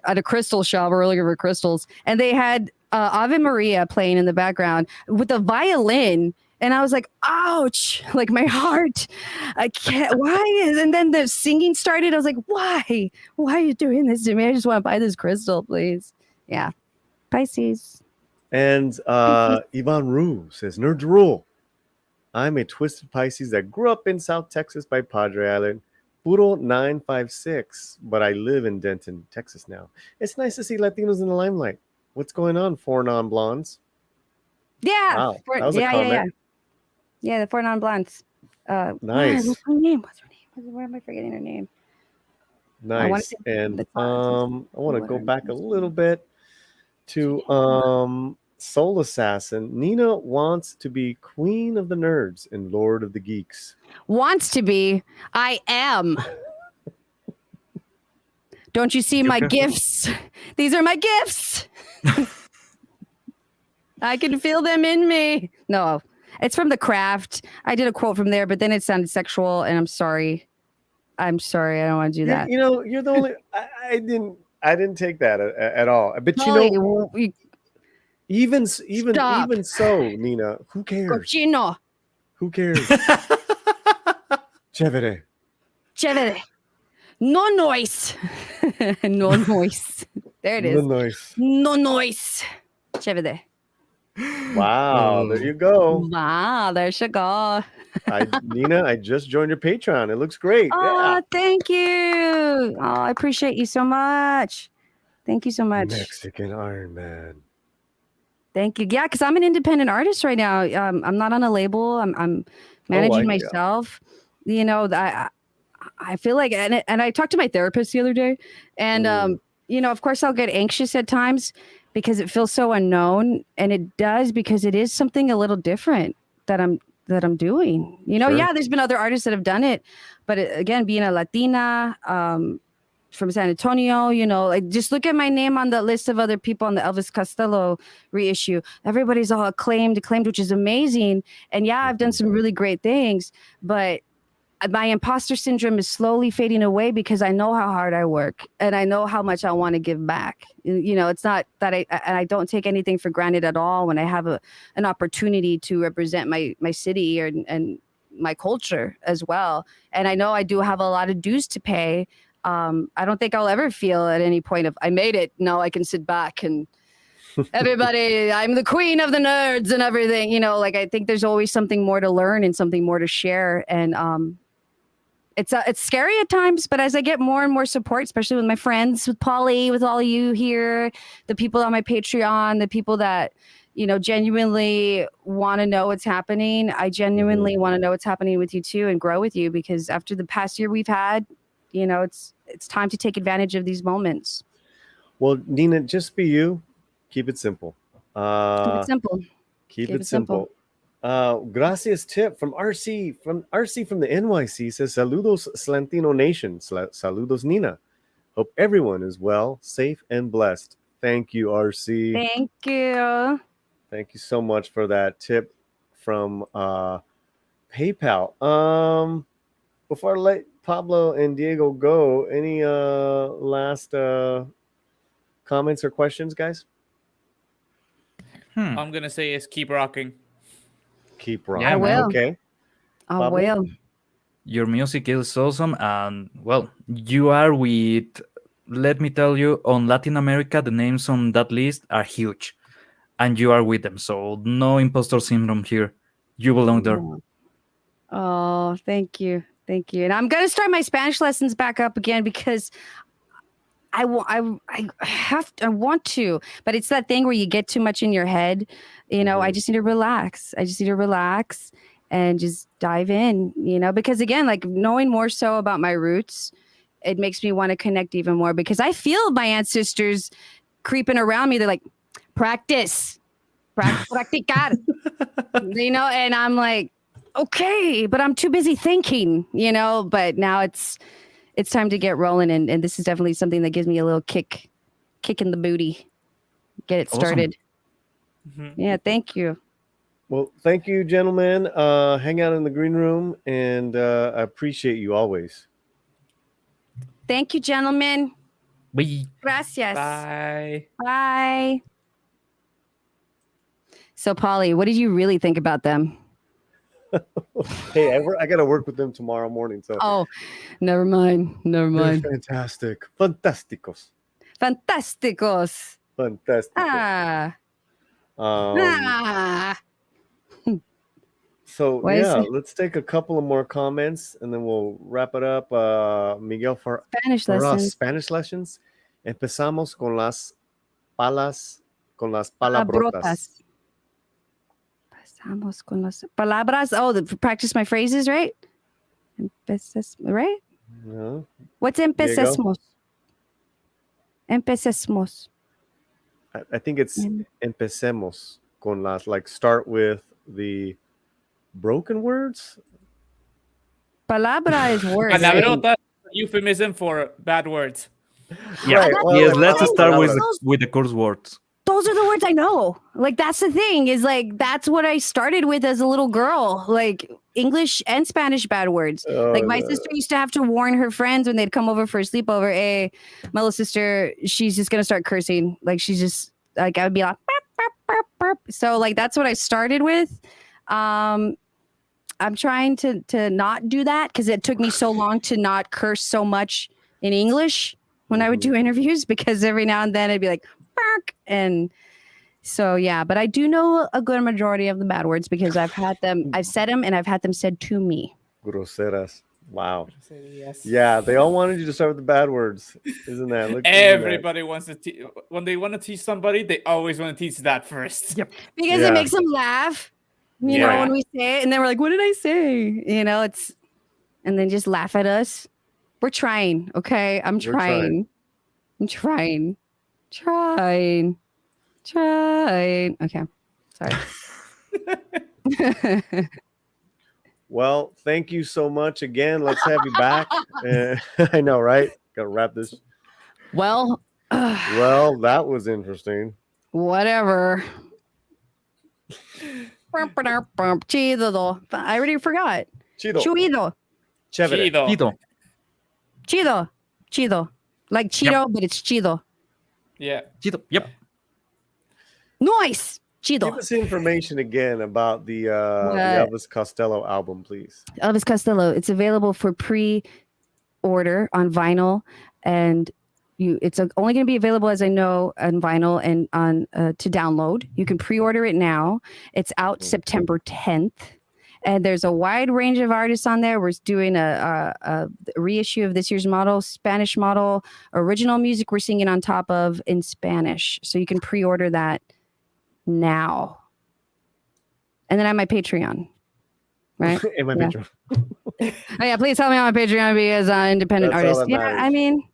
a crystal shop. We're looking for crystals. And they had Ave Maria playing in the background with a violin. And I was like, ouch, like my heart. I can't, why? And then the singing started. I was like, why? Why are you doing this to me? I just want to buy this crystal, please. Yeah. Pisces. And Yvonne Rue says, Nerds Rule. I'm a twisted Pisces that grew up in South Texas by Padre Island. Puro 956, but I live in Denton, Texas now. It's nice to see Latinos in the limelight. What's going on, 4 non-blondes? Yeah. Wow, that was a comment. Yeah, the 4 non-blondes. Nice. What's her name? Why am I forgetting her name? Nice. And I want to go back a little bit to Soul Assassin. Nina wants to be Queen of the Nerds and Lord of the Geeks. Wants to be. I am. Don't you see my gifts? These are my gifts. I can feel them in me. No. It's from The Craft. I did a quote from there, but then it sounded sexual, and I'm sorry. I don't want to do that. You know, you're the only. I didn't I didn't take that at all. But Polly, even Stop. so, Nina, who cares? cochino, Who cares? Chévere. chévere. No noise. No noise. There it is. Nice. No noise. Chévere. Wow, there you go. Wow, there she go. Nina, I just joined your Patreon. It looks great. Oh, Yeah. thank you. Oh, I appreciate you so much. Thank you so much. Mexican Iron Man. Thank you. Yeah, because I'm an independent artist right now. I'm not on a label. I'm managing myself. You know, I feel like, and I talked to my therapist the other day, and you know, of course, I'll get anxious at times because it feels so unknown, and it does because it is something a little different that I'm doing. You know, Sure. yeah, there's been other artists that have done it, but again, being a Latina from San Antonio, you know, like just look at my name on the list of other people on the Elvis Costello reissue. Everybody's all acclaimed, which is amazing. And yeah, I've done some really great things, but my imposter syndrome is slowly fading away because I know how hard I work and I know how much I want to give back. You know, it's not that I don't take anything for granted at all when I have an opportunity to represent my city and my culture as well. And I know I do have a lot of dues to pay. I don't think I'll ever feel at any point of I made it. Now I can sit back and everybody, I'm the queen of the nerds and everything. You know, like I think there's always something more to learn and something more to share. And it's scary at times, but as I get more and more support, especially with my friends, with Polly, with all of you here, the people on my Patreon, the people that, you know, genuinely want to know what's happening. I genuinely want to know what's happening with you too and grow with you because after the past year we've had, you know, it's time to take advantage of these moments. Well, Nina, just be you. Keep it simple. Keep it simple. Keep it simple. Gracias tip from RC from the NYC says saludos Slantino Nation. Saludos Nina. Hope everyone is well, safe, and blessed. Thank you, RC. Thank you. Thank you so much for that tip from PayPal. Before I let Pablo and Diego go, any last comments or questions, guys? All I'm gonna say is keep rocking. Keep rocking. Yeah, I will. Okay. I Pablo? will. Your music is awesome, and well, you are with. Let me tell you, on Latin America, the names on that list are huge, and you are with them. So no imposter syndrome here. You belong there. Oh, thank you. Thank you. And I'm going to start my Spanish lessons back up again because I want to, but it's that thing where you get too much in your head. You know, I just need to relax. And just dive in, you know, because again, like knowing more so about my roots, it makes me want to connect even more because I feel my ancestors creeping around me. They're like, practice, practicar, you know, and I'm like, okay, but I'm too busy thinking, you know, but now it's time to get rolling. And this is definitely something that gives me a little kick in the booty, get it started. Awesome. Yeah. Thank you. Well, thank you, gentlemen. Hang out in the green room, and I appreciate you always. Thank you, gentlemen. Bye. Gracias. Bye. Bye. So, Polly, what did you really think about them? Hey, I got to work with them tomorrow morning. So Oh, never mind. they're fantastic. Fantásticos. Fantásticos. Fantastic. Ah. So What is yeah, it? let's take a couple of more comments and then we'll wrap it up. Miguel Spanish for us, lessons. Spanish lessons. Empezamos con las palabrotas. Empezamos con las palabras. Oh, practice my phrases, right? Right? Yeah. What's empecemos? Empecemos. I think it's empecemos con las, like start with the broken words. Palabra is words. Palabrota, euphemism for bad words. Yeah. Right, well, Yes, like, let's start palabras. with the curse words. Todos those are the words I know. Like, that's the thing is like, that's what I started with as a little girl, like English and Spanish bad words. Like my sister used to have to warn her friends when they'd come over for a sleepover. Hey, my little sister, she's just going to start cursing. Like, she's just like, I would be like, burp, burp, burp, burp. So like, that's what I started with. I'm trying to not do that because it took me so long to not curse so much in English when I would do interviews, because every now and then I'd be like, bark. And so, yeah, but I do know a good majority of the bad words because I've said them and I've had them said to me. Groseras. Wow. Yes. Yeah, they all wanted you to start with the bad words. Isn't that? Everybody wants to when they want to teach somebody, they always want to teach that first. Yep. Because it makes them laugh, you know, when we say it, and then we're like, what did I say? You know, and then just laugh at us. We're trying, okay? I'm trying. Okay, sorry. Well, thank you so much again. Let's have you back. I know, right? Gotta wrap this. Well, that was interesting. Whatever. Chido. I already forgot. Chido. Chido. Chido. Like Cheeto, but it's Chido. Yeah. Chido. Yep. Nice. Chido. Give us information again about the Elvis Costello album, please. Elvis Costello. It's available for pre-order on vinyl, and it's only going to be available, as I know, on vinyl and on to download. You can pre-order it now. It's out September 10th. And there's a wide range of artists on there. We're doing a reissue of this year's model, Spanish model, original music we're singing on top of in Spanish. So you can pre-order that now. And then on my Patreon, right? In my Patreon. Oh, yeah, please help me on my Patreon because independent artist. Yeah, I mean,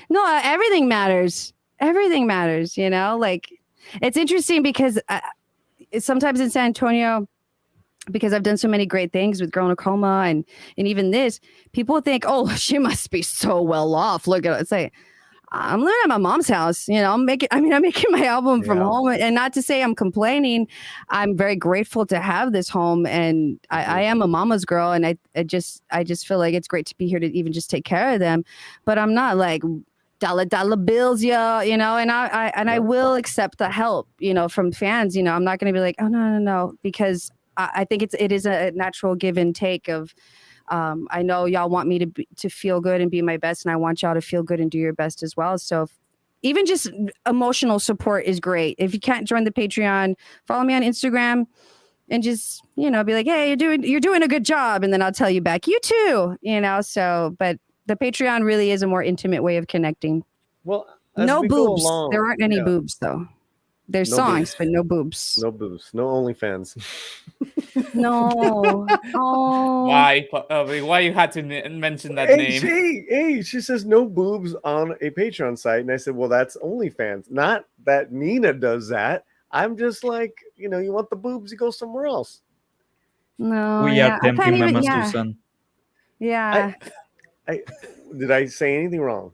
no, everything matters. Everything matters, you know? Like, it's interesting because sometimes in San Antonio, because I've done so many great things with Girl in a Coma and even this, people think, oh, she must be so well off. Look at it. It's like, I'm living at my mom's house. You know, I'm making my album from home, and not to say I'm complaining. I'm very grateful to have this home, and I am a mama's girl, and I just feel like it's great to be here to even just take care of them. But I'm not like dollar bills, you know, and I will accept the help, you know, from fans. You know, I'm not going to be like, oh no, because I think it is a natural give and take of. I know y'all want me to feel good and be my best, and I want y'all to feel good and do your best as well. So even just emotional support is great. If you can't join the Patreon, follow me on Instagram and just, you know, be like, hey, you're doing a good job. And then I'll tell you back, you too, you know, so, but the Patreon really is a more intimate way of connecting. Well, no boobs. There aren't any boobs though. There's songs, but no boobs. No boobs. No OnlyFans. No. Oh. Why you had to mention that name? Hey, she says no boobs on a Patreon site. And I said, well, that's OnlyFans. Not that Nina does that. I'm just like, you know, you want the boobs, you go somewhere else. No. We are tempting Mama Susan. Yeah. Did I say anything wrong?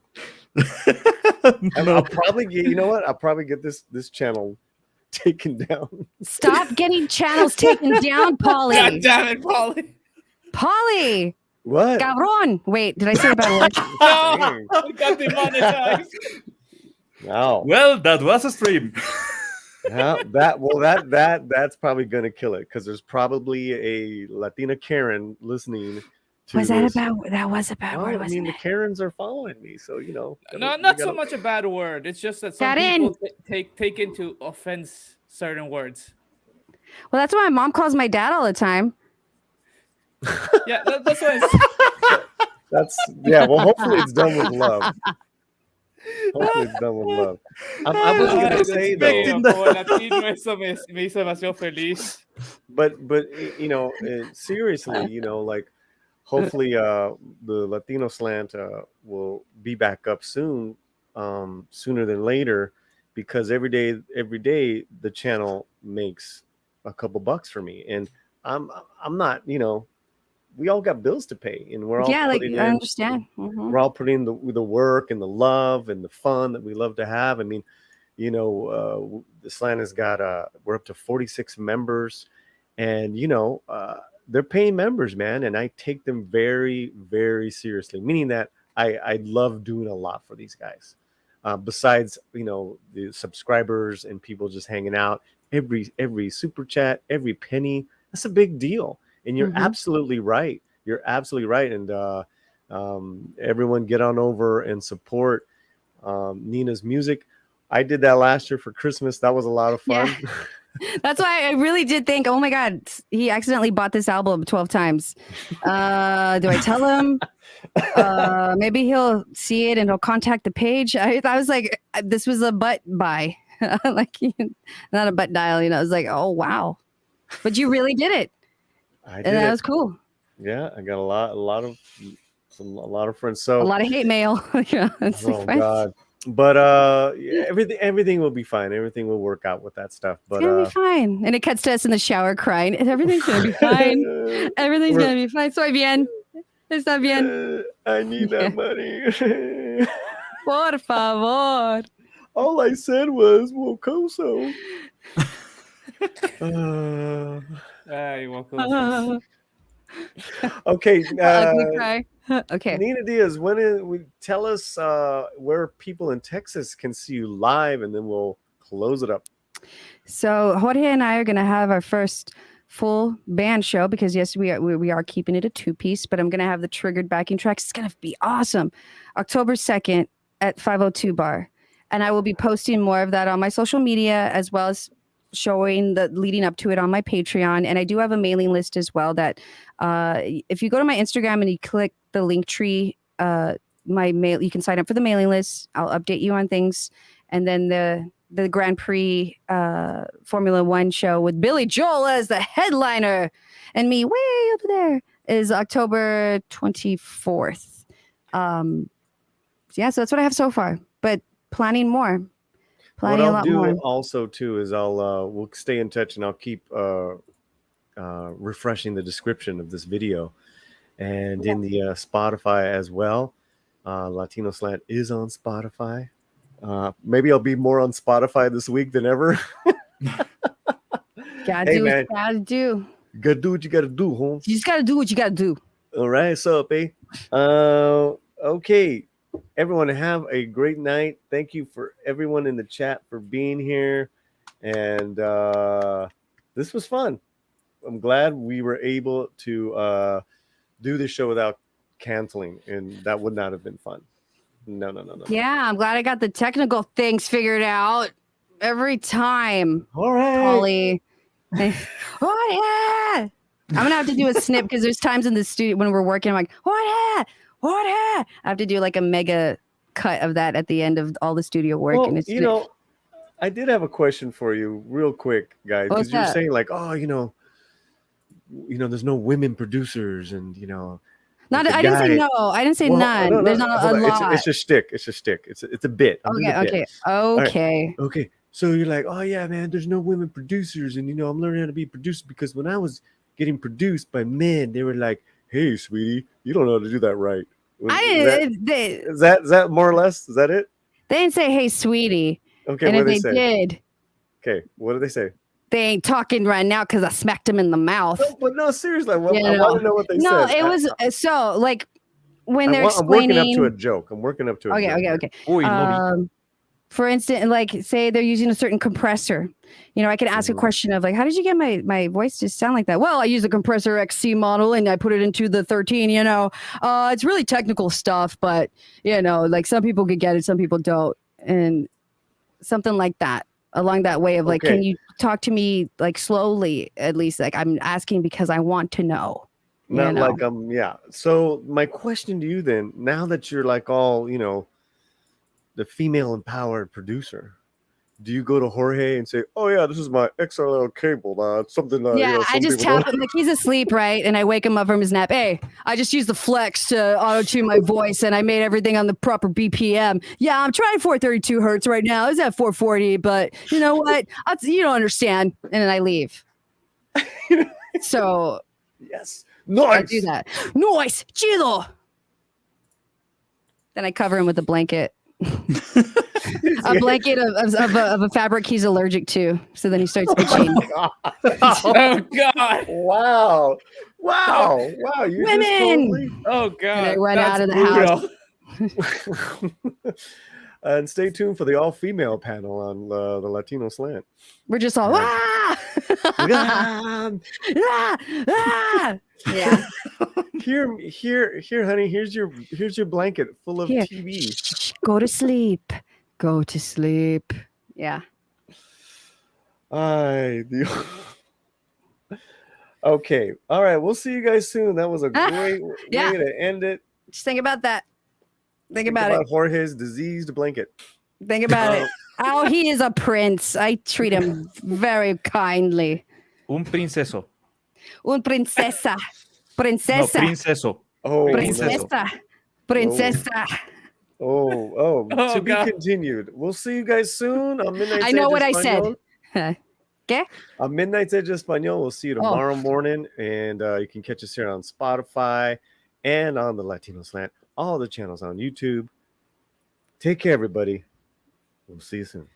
I'll probably get, you know what? I'll probably get this channel taken down. Stop getting channels taken down, Paulie. God damn it, Paulie. Paulie. What? Cabron. Wait, did I say a bad word? No, we got demonetized. Wow. Well, that was a stream. Yeah, that's probably gonna kill it because there's probably a Latina Karen listening. Was that that was a bad word? I mean, the Karens are following me, so you know. Not so much a bad word. It's just that some people take into offense certain words. Well, that's why my mom calls my dad all the time. Yeah, that's why. Well, hopefully it's done with love. Hopefully it's done with love. I was gonna say though. Me hizo demasiado feliz. But you know, seriously, you know, like. Hopefully, the Latino slant will be back up soon, sooner than later, because every day the channel makes a couple bucks for me, and I'm not, you know, we all got bills to pay, and we're all I understand. We're all putting the work and the love and the fun that we love to have. I mean, The Slant has got we're up to 46 members, and they're paying members, man, and I take them very, very seriously, meaning that I love doing a lot for these guys. Besides, the subscribers and people just hanging out, every super chat, every penny, that's a big deal. And you're absolutely right. You're absolutely right. And everyone get on over and support Nina's music. I did that last year for Christmas. That was a lot of fun. Yeah. That's why I really did think, oh my God, he accidentally bought this album 12 times. Do I tell him? Maybe he'll see it and he'll contact the page. I was like, this was a butt buy. Like, not a butt dial, I was like, oh wow. But you really did it. I did and that it. was cool. Yeah, I got a lot of friends. So a lot of hate mail. Yeah, God. But everything will be fine. Everything will work out with that stuff. But it's gonna be fine. And it cuts to us in the shower crying. Everything's gonna be fine. Everything's gonna be fine. Soy bien. Está bien. I need that money. Por favor. All I said was Wocoso. Okay. Okay. Nina Diaz, tell us where people in Texas can see you live, and then we'll close it up. So Jorge and I are going to have our first full band show because yes, we are keeping it a 2-piece, but I'm going to have the triggered backing tracks. It's going to be awesome. October 2nd at 502 Bar. And I will be posting more of that on my social media as well as showing the leading up to it on my Patreon. And I do have a mailing list as well that if you go to my Instagram and you click the link tree, my mail, you can sign up for the mailing list. I'll update you on things. And then the Grand Prix Formula One show with Billy Joel as the headliner and me way up there is October 24th. Yeah, so that's what I have so far, but planning more. What I'll do also too is we'll stay in touch and I'll keep refreshing the description of this video and in the Spotify as well. Latino Slant is on Spotify. Maybe I'll be more on Spotify this week than ever. Gotta do what you gotta do. Gotta do what you gotta do, home. You just gotta do what you gotta do. All right, so okay. Everyone have a great night. Thank you for everyone in the chat for being here. And this was fun. I'm glad we were able to do this show without canceling, and that would not have been fun. No. Yeah, I'm glad I got the technical things figured out every time. All right. Polly. Oh, yeah. I'm going to have to do a snip because there's times in the studio when we're working, I'm like, what? I have to do like a mega cut of that at the end of all the studio work. Well, and it's I did have a question for you real quick, guys, because you're saying like, there's no women producers and, I didn't say no. I didn't say none. No, there's not a lot. It's a shtick. It's a bit. Okay. Okay. So you're like, oh yeah, man, there's no women producers. And, I'm learning how to be a producer because when I was getting produced by men, they were like, hey, sweetie, you don't know how to do that right. Is that more or less? Is that it? They didn't say, hey, sweetie. Okay, and what if they did. Okay, what did they say? They ain't talking right now because I smacked him in the mouth. No, seriously. I want to know what they said. No, it was so like when they're explaining. I'm working up to a joke. Okay. For instance, like say they're using a certain compressor. I can ask a question of like, how did you get my voice to sound like that? Well, I use a compressor XC model and I put it into the 13, it's really technical stuff, but like some people could get it, some people don't. And something like that along that way of like, Can you talk to me like slowly, at least like I'm asking because I want to know. So my question to you then, now that you're like all, the female empowered producer, do you go to Jorge and say, oh yeah, this is my XLR cable, something I just tap him like he's asleep, right? And I wake him up from his nap. Hey, I just used the flex to auto tune my voice and I made everything on the proper BPM. Yeah, I'm trying 432 hertz right now. It's at 440, but you know what? You don't understand. And then I leave. So yes, nice. I do that. Nice, chido. Then I cover him with a blanket. a blanket of a fabric he's allergic to. So then he starts itching. Oh God! Wow! You Women! just totally. Oh God! And I run That's out of the brutal. house. And stay tuned for the all-female panel on the Latino Slant. We're just all ah! Ah! Ah! Ah! Yeah. Here, honey. Here's your blanket full of Here. TV. Shh, go to sleep. Go to sleep. Yeah. Okay. All right. We'll see you guys soon. That was a great Yeah. way to end it. Just think about that. Think about it. Jorge's diseased blanket. Think about it. Oh, he is a prince. I treat him very kindly. Un princeso. Un princesa. Princesa. No, princeso. Oh, Princesa. Princesa. Oh, to be God. continued. We'll see you guys soon on Midnight. I know what I said. ¿Qué? On Midnight's Edge Espanol. We'll see you tomorrow morning. And you can catch us here on Spotify and on the Latino Slant. All the channels on YouTube. Take care, everybody. We'll see you soon.